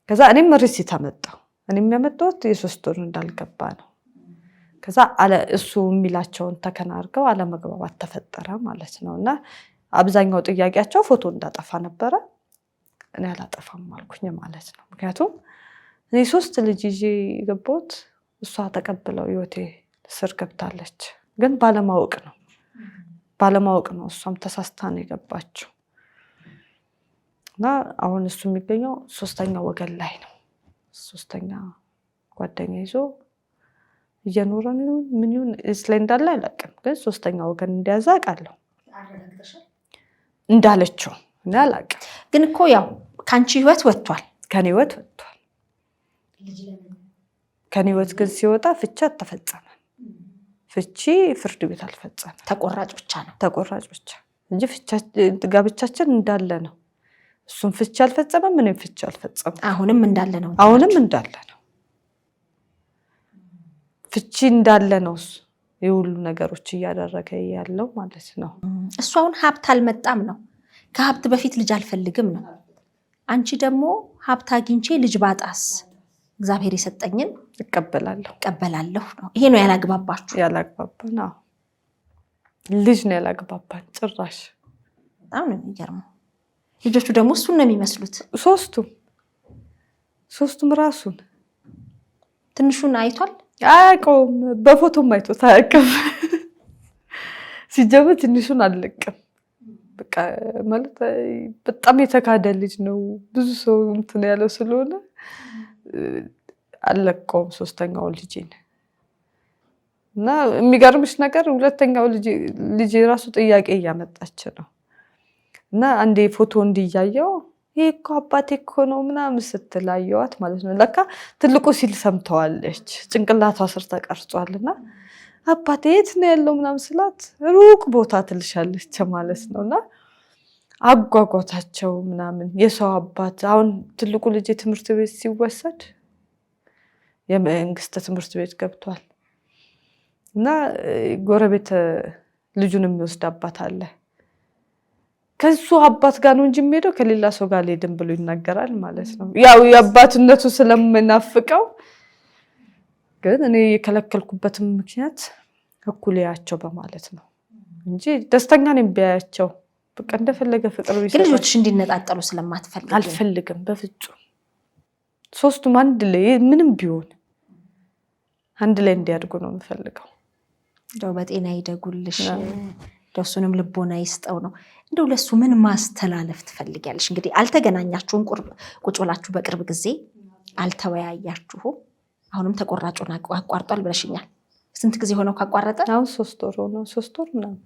ከዛ እኔም ሪሲት አመጣው። እኔም ያመጣሁት የ3 ወር እንዳልገባ ነው። ከዛ እሱ የሚላቸውን ተከናርገው አለመግባባት ተፈጠረ ማለት ነውና አብዛኛው ጥያቄያቸው ፎቶ እንዳጠፋ ነበረ። እኔ አላጠፋም አልኩኝ ማለት ነው። ምክንያቱም እኔ 3 ልጅ ይዤ ገባሁት፣ እሷ ተቀብለው ህይወቴ ስር ገብታለች። ግን ባለማወቅ ነው እሷም ተሳስታ ነው የገባችው። እና አሁን እሱ የሚገኘው 3ኛ ወገን ላይ ነው። 3ኛ ጓደኛ ይዞ እየኖረ ነው። ምን ይሁን እስለ እንዳለ አላውቅም፣ ግን 3ኛ ወገን እንደያዘ አውቃለሁ እንዳለችው እና አላውቅም። ግን እኮ ያው ካንቺ ህይወት ወጥቷል፣ ከኔ ህይወት ወጥቷል። ከኔ ህይወት ግን ሲወጣ ፍቻ ተፈጸመ። ፍቺ ፍርድ ቤት አልፈጸመ፣ ተቆራጭ ብቻ ነው። ተቆራጭ ብቻ እንጂ ጋብቻችን እንዳለ ነው። እሱም ፍቺ አልፈጸመም፣ ምንም ፍቺ አልፈጸመም። አሁንም እንዳለ ነው። አሁንም እንዳለ ነው። ፍቺ እንዳለ ነው። የሁሉ ነገሮች እያደረገ ያለው ማለት ነው። እሱ አሁን ሀብት አልመጣም ነው። ከሀብት በፊት ልጅ አልፈልግም ነው። አንቺ ደግሞ ሀብት አግኝቼ ልጅ ባጣስ እግዚአብሔር የሰጠኝን እቀበላለሁ ነው። ይሄ ነው ያላግባባችሁ? ያላግባባን ነው። ልጅ ነው ያላግባባን ጭራሽ። በጣም ነው የሚገርመው። ልጆቹ ደግሞ እሱን ነው የሚመስሉት። ሶስቱም ራሱን። ትንሹን አይቷል? አያውቀውም። በፎቶም አይቶት አያውቅም። ሲጀምር ትንሹን አልለቅም። በቃ ማለት በጣም የተካደ ልጅ ነው። ብዙ ሰው እንትን ያለው ስለሆነ አልለቀውም 3ኛው ልጅን። እና የሚገርምሽ ነገር 2ኛው ልጅ ራሱ ጥያቄ እያመጣች ነው። እና አንዴ ፎቶ እንዲያየው ይሄ እኮ አባቴ እኮ ነው ምናምን ስትላየዋት ማለት ነው። ለካ ትልቁ ሲል ሰምተዋለች፣ ጭንቅላቷ ስር ተቀርጿልና አባቴ የት ነው ያለው ምናምን ስላት ሩቅ ቦታ ትልሻለች ማለት ነውና አጓጓታቸው ምናምን የሰው አባት። አሁን ትልቁ ልጅ ትምህርት ቤት ሲወሰድ የመንግስት ትምህርት ቤት ገብቷል እና ጎረቤት ልጁን የሚወስድ አባት አለ። ከሱ አባት ጋር ነው እንጂ የሚሄደው ከሌላ ሰው ጋር ሊሄድም ብሎ ይናገራል ማለት ነው። ያው የአባትነቱ ስለምናፍቀው ግን እኔ የከለከልኩበትም ምክንያት እኩሌያቸው በማለት ነው እንጂ ደስተኛ ነኝ ቢያያቸው። በቃ እንደፈለገ ፍቅር ቢሰጥ ግን ልጆች እንዲነጣጠሉ ስለማትፈልግ አልፈልግም በፍጹም። 3ቱም አንድ ላይ ምንም ቢሆን አንድ ላይ እንዲያድጉ ነው የምፈልገው። እንደው በጤና ይደጉልሽ፣ ደሱንም ልቦና ይስጠው ነው። እንደው ለሱ ምን ማስተላለፍ ትፈልጊያለሽ? እንግዲህ አልተገናኛችሁም፣ ቁጭ ብላችሁ በቅርብ ጊዜ አልተወያያችሁም። አሁንም ተቆራጩን አቋርጧል ብለሽኛል። ስንት ጊዜ ሆነው ካቋረጠ? አሁን 3 ወር ሆነው 3 ወር ምናምን።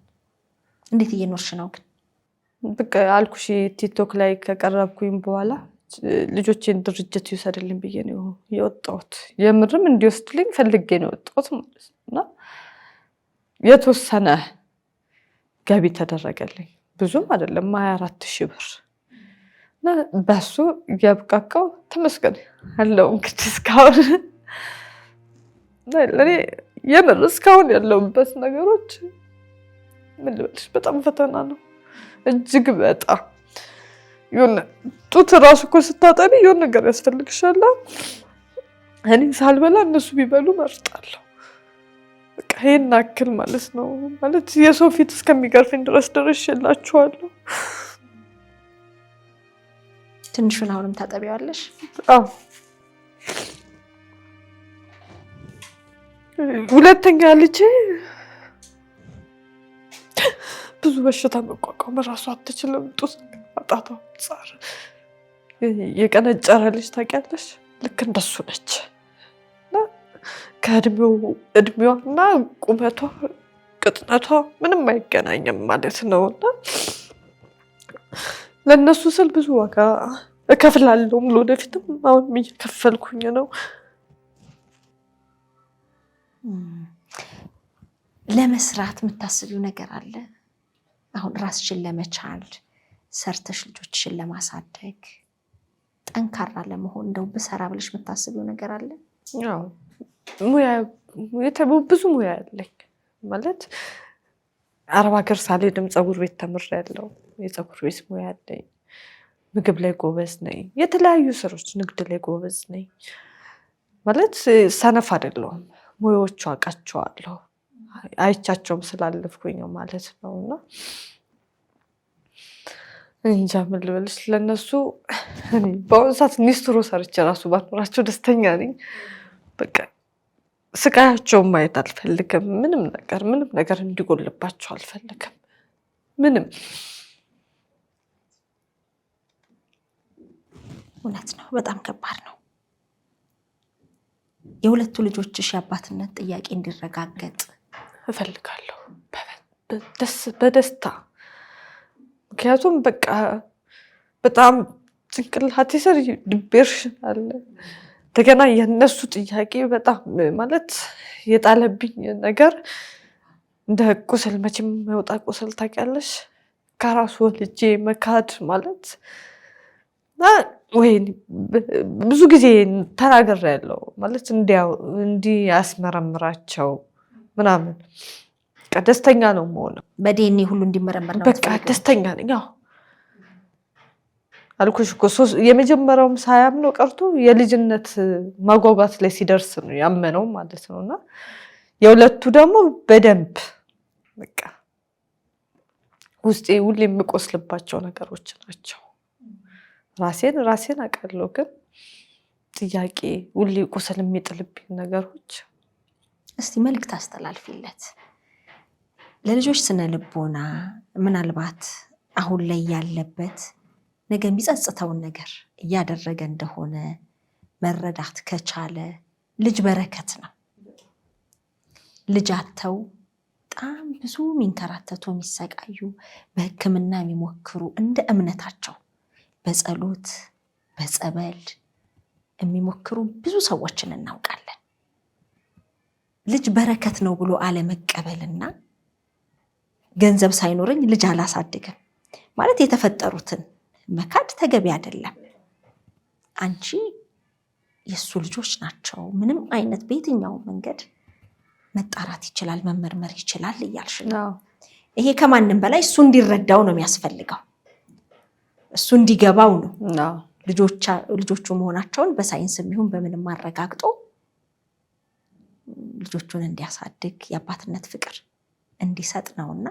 እንዴት እየኖርሽ ነው ግን? በቃ አልኩሽ ቲክቶክ ላይ ከቀረብኩኝ በኋላ ልጆቼን ድርጅት ይወሰድልኝ ብዬ ነው የወጣሁት። የምርም እንዲወስድልኝ ፈልጌ ነው የወጣሁት ማለት ነው። የተወሰነ ገቢ ተደረገልኝ፣ ብዙም አይደለም 24,000 ብር። በሱ ያብቃቃው ተመስገን አለው። እንግዲህ እስካሁን ለኔ የምር እስካሁን ያለውበት ነገሮች ምን ልበልሽ በጣም ፈተና ነው እጅግ በጣም። የሆነ ጡት ራሱ እኮ ስታጠቢ የሆነ ነገር ያስፈልግሻል። እኔ ሳልበላ እነሱ ቢበሉ መርጣለሁ። በቃ ይሄን አክል ማለት ነው። ማለት የሰው ፊት እስከሚገርፈኝ ድረስ ደርሼላችኋለሁ። ትንሹን አሁንም ታጠቢዋለሽ? አዎ። 2ኛ ልጄ ብዙ በሽታ መቋቋም ራሱ አትችልም። ጡት አጣጣ ጻር የቀነጨረ ልጅ ታውቂያለሽ? ልክ እንደሱ ነች። ከእድሜዋና ቁመቷ ቅጥነቷ ምንም አይገናኝም ማለት ነውና ለነሱ ስል ብዙ ዋጋ እከፍላለሁ። ለወደፊትም አሁን እየከፈልኩኝ ነው። ለመስራት የምታስቢው ነገር አለ? አሁን ራስሽን ለመቻል ሰርተሽ ልጆችሽን ለማሳደግ ጠንካራ ለመሆን እንደው ብሰራ ብለሽ የምታስቢው ነገር አለ? አዎ ብዙ ሙያ አለኝ ማለት አረብ ሀገር ሳልሄድም ፀጉር ቤት ተምሬያለሁ። የፀጉር ቤት ሙያ አለኝ። ምግብ ላይ ጎበዝ ነኝ። የተለያዩ ስራዎች ንግድ ላይ ጎበዝ ነኝ ማለት ሰነፍ አይደለሁም። ሙያዎቹ አውቃቸዋለሁ አይቻቸውም ስላለፍኩኝ ማለት ነውና እንጃ ምን ልበልሽ። ለነሱ በአሁኑ ሰዓት ኒስትሮ ሰርቼ ራሱ ባኖራቸው ደስተኛ ነኝ። በቃ ስቃያቸውን ማየት አልፈልግም። ምንም ነገር እንዲጎልባቸው አልፈልግም። ምንም እውነት ነው። በጣም ከባድ ነው። የሁለቱ ልጆችሽ የአባትነት ጥያቄ እንዲረጋገጥ እፈልጋለሁ በደስታ። ምክንያቱም በቃ በጣም ጭንቅላቴ ስር ዲፕሬሽን አለ። እንደገና የነሱ ጥያቄ በጣም ማለት የጣለብኝ ነገር እንደ ቁስል መቼም የወጣ ቁስል ታውቂያለሽ። ከራሱ ልጄ መካድ ማለት ወይ ብዙ ጊዜ ተናግሬያለሁ ማለት እንዲያስመረምራቸው ምናምን ደስተኛ ነው የምሆነው። በዲኤንኤ ሁሉ እንዲመረመር ነው በቃ ደስተኛ ነኝ። አዎ አልኩሽ እኮ የመጀመሪያውም ሳያምነው ቀርቶ የልጅነት ማጓጓት ላይ ሲደርስ ነው ያመነው ማለት ነውና የሁለቱ ደግሞ በደንብ በቃ ውስጤ ሁሌ የምቆስልባቸው ነገሮች ናቸው። ራሴን አውቃለሁ፣ ግን ጥያቄ ሁሌ ቁስል የሚጥልብኝ ነገሮች። እስቲ መልዕክት አስተላልፊለት ለልጆች ስነ ልቦና። ምናልባት አሁን ላይ ያለበት ነገ የሚጸጽተውን ነገር እያደረገ እንደሆነ መረዳት ከቻለ ልጅ በረከት ነው። ልጅ አተው በጣም ብዙ የሚንከራተቱ የሚሰቃዩ፣ በሕክምና የሚሞክሩ እንደ እምነታቸው በጸሎት በጸበል የሚሞክሩ ብዙ ሰዎችን እናውቃለን። ልጅ በረከት ነው ብሎ አለመቀበልና ገንዘብ ሳይኖረኝ ልጅ አላሳድግም ማለት የተፈጠሩትን መካድ ተገቢ አይደለም። አንቺ የሱ ልጆች ናቸው፣ ምንም አይነት በየትኛው መንገድ መጣራት ይችላል፣ መመርመር ይችላል እያልሽ ነው። ይሄ ከማንም በላይ እሱ እንዲረዳው ነው የሚያስፈልገው፣ እሱ እንዲገባው ነው። ልጆቹ መሆናቸውን በሳይንስም ይሁን በምንም አረጋግጦ ልጆቹን እንዲያሳድግ የአባትነት ፍቅር እንዲሰጥ ነውና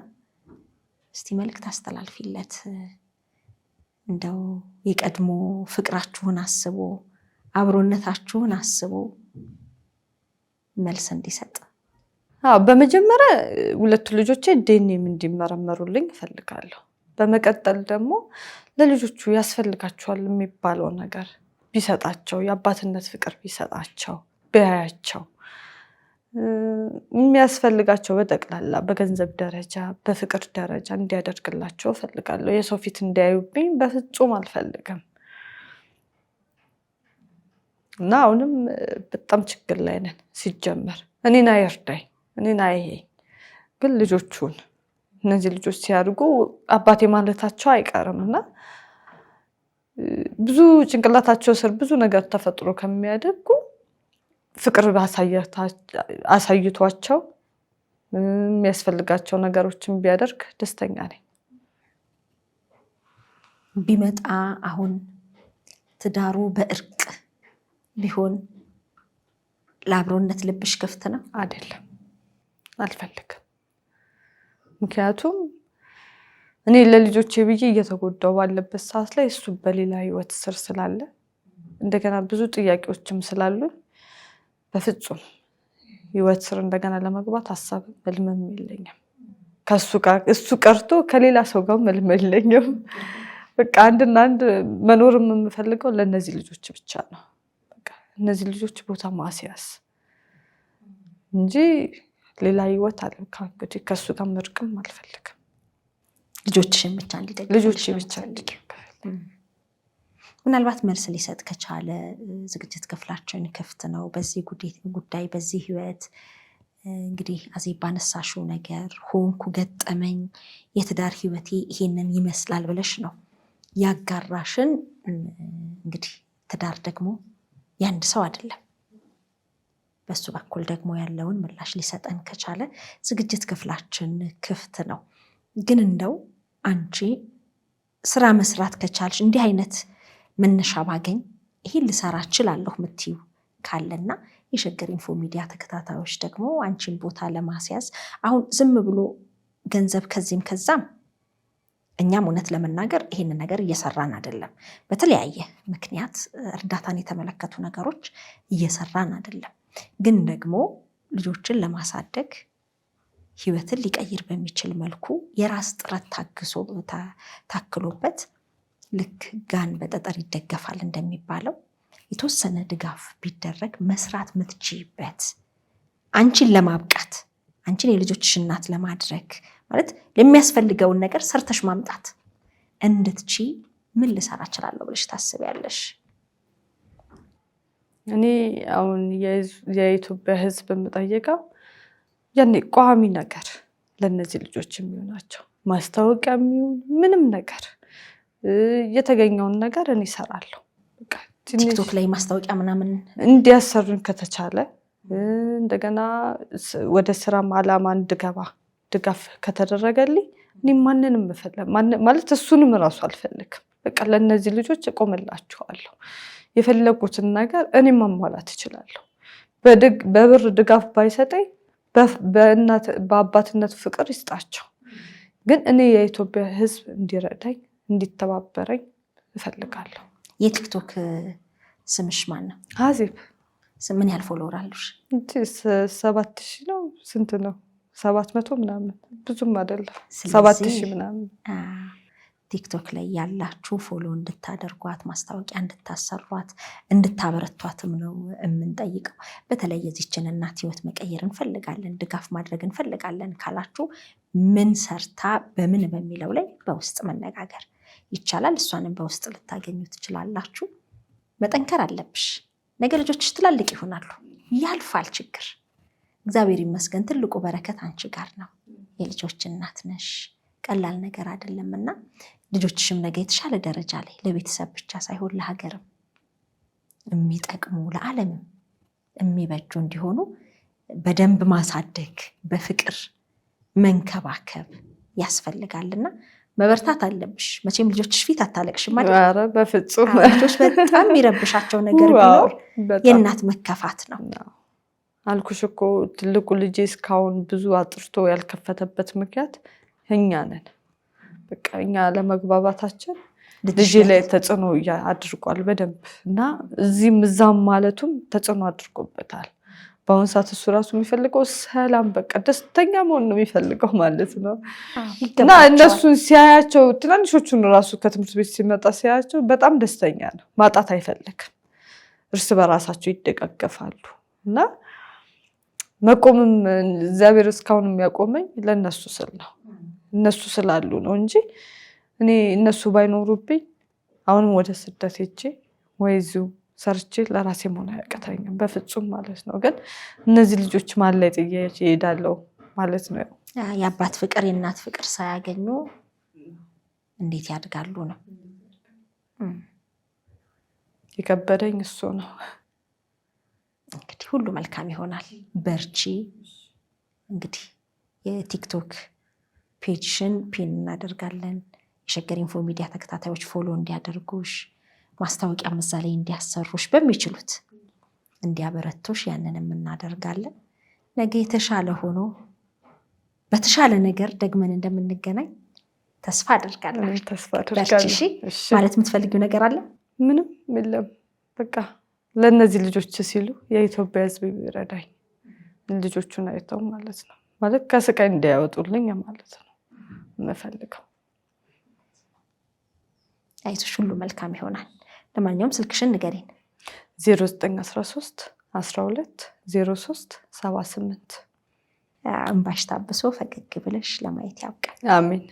እስቲ መልዕክት አስተላልፊለት። እንደው የቀድሞ ፍቅራችሁን አስቦ አብሮነታችሁን አስቦ መልስ እንዲሰጥ። በመጀመሪያ ሁለቱ ልጆቼ ዲኤንኤም እንዲመረመሩልኝ እፈልጋለሁ። በመቀጠል ደግሞ ለልጆቹ ያስፈልጋቸዋል የሚባለው ነገር ቢሰጣቸው፣ የአባትነት ፍቅር ቢሰጣቸው፣ ቢያያቸው፣ የሚያስፈልጋቸው በጠቅላላ በገንዘብ ደረጃ በፍቅር ደረጃ እንዲያደርግላቸው እፈልጋለሁ። የሰው ፊት እንዲያዩብኝ በፍጹም አልፈልግም እና አሁንም በጣም ችግር ላይ ነን። ሲጀመር እኔን አይርዳኝ፣ እኔን አይሄኝ፣ ግን ልጆቹን እነዚህ ልጆች ሲያድጉ አባቴ ማለታቸው አይቀርም እና ብዙ ጭንቅላታቸው ስር ብዙ ነገር ተፈጥሮ ከሚያደርጉ ፍቅር አሳይቷቸው የሚያስፈልጋቸው ነገሮችን ቢያደርግ ደስተኛ ነኝ። ቢመጣ አሁን ትዳሩ በእርቅ ቢሆን ለአብሮነት ልብሽ ክፍት ነው? አይደለም፣ አልፈልግም። ምክንያቱም እኔ ለልጆቼ ብዬ እየተጎዳው ባለበት ሰዓት ላይ እሱ በሌላ ህይወት ስር ስላለ እንደገና ብዙ ጥያቄዎችም ስላሉ በፍጹም ህይወት ስር እንደገና ለመግባት ሀሳብ መልመም የለኝም። ከሱ ጋር እሱ ቀርቶ ከሌላ ሰው ጋር መልመም የለኝም። በቃ አንድና አንድ መኖርም የምፈልገው ለእነዚህ ልጆች ብቻ ነው። በቃ እነዚህ ልጆች ቦታ ማስያዝ እንጂ ሌላ ህይወት አለ እንግዲህ ከሱ ጋር መርቅም አልፈልግም። ልጆችሽን ብቻ እንዲደግፍ ልጆች ብቻ እንዲደግፍ ምናልባት መልስ ሊሰጥ ከቻለ ዝግጅት ክፍላችን ክፍት ነው። በዚህ ጉዳይ በዚህ ህይወት እንግዲህ አዜብ ባነሳሽው ነገር ሆንኩ ገጠመኝ የትዳር ህይወቴ ይሄንን ይመስላል ብለሽ ነው ያጋራሽን። እንግዲህ ትዳር ደግሞ ያንድ ሰው አይደለም። በሱ በኩል ደግሞ ያለውን ምላሽ ሊሰጠን ከቻለ ዝግጅት ክፍላችን ክፍት ነው። ግን እንደው አንቺ ስራ መስራት ከቻልሽ እንዲህ አይነት መነሻ ባገኝ ይሄን ልሰራ እችላለሁ ምትዩ ካለና የሸገር ኢንፎ ሚዲያ ተከታታዮች ደግሞ አንቺን ቦታ ለማስያዝ አሁን ዝም ብሎ ገንዘብ ከዚህም ከዛም እኛም እውነት ለመናገር ይሄንን ነገር እየሰራን አይደለም። በተለያየ ምክንያት እርዳታን የተመለከቱ ነገሮች እየሰራን አይደለም። ግን ደግሞ ልጆችን ለማሳደግ ህይወትን ሊቀይር በሚችል መልኩ የራስ ጥረት ታክሎበት ልክ ጋን በጠጠር ይደገፋል እንደሚባለው የተወሰነ ድጋፍ ቢደረግ መስራት ምትችይበት አንቺን ለማብቃት አንቺን የልጆችሽ እናት ለማድረግ ማለት ለሚያስፈልገውን ነገር ሰርተሽ ማምጣት እንድትቺ ምን ልሰራ እችላለሁ ብለሽ ታስቢያለሽ? እኔ አሁን የኢትዮጵያ ህዝብ የምጠይቀው ያኔ ቋሚ ነገር ለነዚህ ልጆች የሚሆናቸው ማስታወቂያ የሚሆን ምንም ነገር የተገኘውን ነገር እኔ እሰራለሁ። ቲክቶክ ላይ ማስታወቂያ ምናምን እንዲያሰሩን ከተቻለ እንደገና ወደ ስራም ዓላማ እንድገባ ድጋፍ ከተደረገልኝ እኔ ማንንም ማለት እሱንም እራሱ አልፈልግም። በቃ ለነዚህ ልጆች እቆምላቸዋለሁ። የፈለጉትን ነገር እኔ ማሟላት እችላለሁ። በብር ድጋፍ ባይሰጠኝ በአባትነት ፍቅር ይስጣቸው። ግን እኔ የኢትዮጵያ ህዝብ እንዲረዳኝ እንዲተባበረኝ እፈልጋለሁ። የቲክቶክ ስምሽ ማን ነው? አዜብ። ምን ያህል ፎሎወር አሉሽ? 7000 ነው። ስንት ነው? 700 ምናምን ብዙም አይደለም። 7000 ምናምን። ቲክቶክ ላይ ያላችሁ ፎሎ እንድታደርጓት ማስታወቂያ እንድታሰሯት እንድታበረቷትም ነው የምንጠይቀው። በተለይ የዚችን እናት ህይወት መቀየር እንፈልጋለን ድጋፍ ማድረግ እንፈልጋለን ካላችሁ ምን ሰርታ በምን በሚለው ላይ በውስጥ መነጋገር ይቻላል። እሷንም በውስጥ ልታገኙ ትችላላችሁ። መጠንከር አለብሽ። ነገ ልጆችሽ ትላልቅ ይሆናሉ። ያልፋል ችግር። እግዚአብሔር ይመስገን ትልቁ በረከት አንቺ ጋር ነው። የልጆች እናት ነሽ። ቀላል ነገር አይደለምና ልጆችሽም ነገ የተሻለ ደረጃ ላይ ለቤተሰብ ብቻ ሳይሆን ለሀገርም የሚጠቅሙ ለዓለምም የሚበጁ እንዲሆኑ በደንብ ማሳደግ በፍቅር መንከባከብ ያስፈልጋልና መበርታት አለብሽ። መቼም ልጆችሽ ፊት አታለቅሽም አይደል? ኧረ በፍጹም። ልጆች በጣም የሚረብሻቸው ነገር ቢኖር የእናት መከፋት ነው። አልኩሽ እኮ ትልቁ ልጄ እስካሁን ብዙ አጥርቶ ያልከፈተበት ምክንያት እኛ ነን። በቃ እኛ ለመግባባታችን ልጄ ላይ ተጽዕኖ አድርጓል በደንብ እና እዚህም እዛም ማለቱም ተጽዕኖ አድርጎበታል። በአሁን ሰዓት እሱ ራሱ የሚፈልገው ሰላም በቃ ደስተኛ መሆን ነው የሚፈልገው ማለት ነው። እና እነሱን ሲያያቸው ትናንሾቹን ራሱ ከትምህርት ቤት ሲመጣ ሲያያቸው በጣም ደስተኛ ነው። ማጣት አይፈልግም። እርስ በራሳቸው ይደጋገፋሉ እና መቆምም እግዚአብሔር እስካሁን የሚያቆመኝ ለነሱ ስል ነው። እነሱ ስላሉ ነው እንጂ እኔ እነሱ ባይኖሩብኝ አሁንም ወደ ስደት ሄጄ ወይ እዚሁ ሰርቼ ለራሴ መሆን አያቅተኝም በፍጹም ማለት ነው። ግን እነዚህ ልጆች ማን ላይ ጥዬ እሄዳለሁ ማለት ነው። የአባት ፍቅር የእናት ፍቅር ሳያገኙ እንዴት ያድጋሉ ነው የከበደኝ እሱ ነው። እንግዲህ ሁሉ መልካም ይሆናል። በርቺ። እንግዲህ የቲክቶክ ፔጅሽን ፒን እናደርጋለን። የሸገር ኢንፎ ሚዲያ ተከታታዮች ፎሎ እንዲያደርጉሽ ማስታወቂያ መዛ ላይ እንዲያሰሩሽ በሚችሉት እንዲያበረቱሽ ያንንም እናደርጋለን። ነገ የተሻለ ሆኖ በተሻለ ነገር ደግመን እንደምንገናኝ ተስፋ አደርጋለሁ። በርቺ። ማለት የምትፈልጊው ነገር አለ? ምንም የለም። በቃ ለእነዚህ ልጆች ሲሉ የኢትዮጵያ ሕዝብ ይረዳኝ። ልጆቹን አይተው ማለት ነው ማለት ከስቃይ እንዲያወጡልኝ ማለት ነው የምፈልገው። አይዞሽ፣ ሁሉ መልካም ይሆናል። ለማንኛውም ስልክሽን ንገሪን። 0913 12 03 78 እንባሽ ታብሶ ፈገግ ብለሽ ለማየት ያብቃል። አሜን።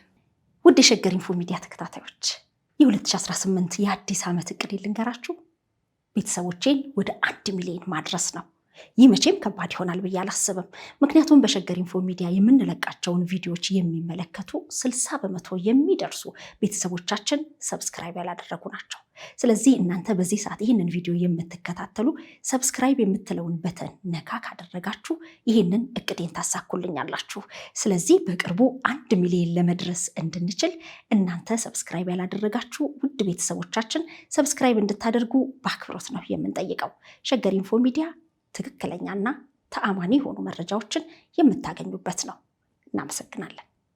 ውድ የሸገር ኢንፎ ሚዲያ ተከታታዮች የ2018 የአዲስ ዓመት እቅድ ልንገራችሁ። ቤተሰቦቼን ወደ 1 ሚሊዮን ማድረስ ነው። ይህ መቼም ከባድ ይሆናል ብዬ አላስብም። ምክንያቱም በሸገር ኢንፎ ሚዲያ የምንለቃቸውን ቪዲዮዎች የሚመለከቱ 60% የሚደርሱ ቤተሰቦቻችን ሰብስክራይብ ያላደረጉ ናቸው። ስለዚህ እናንተ በዚህ ሰዓት ይህንን ቪዲዮ የምትከታተሉ ሰብስክራይብ የምትለውን በተን ነካ ካደረጋችሁ ይህንን እቅዴን ታሳኩልኛላችሁ። ስለዚህ በቅርቡ 1 ሚሊዮን ለመድረስ እንድንችል እናንተ ሰብስክራይብ ያላደረጋችሁ ውድ ቤተሰቦቻችን ሰብስክራይብ እንድታደርጉ በአክብሮት ነው የምንጠይቀው። ሸገር ኢንፎ ሚዲያ ትክክለኛና ተአማኒ የሆኑ መረጃዎችን የምታገኙበት ነው። እናመሰግናለን።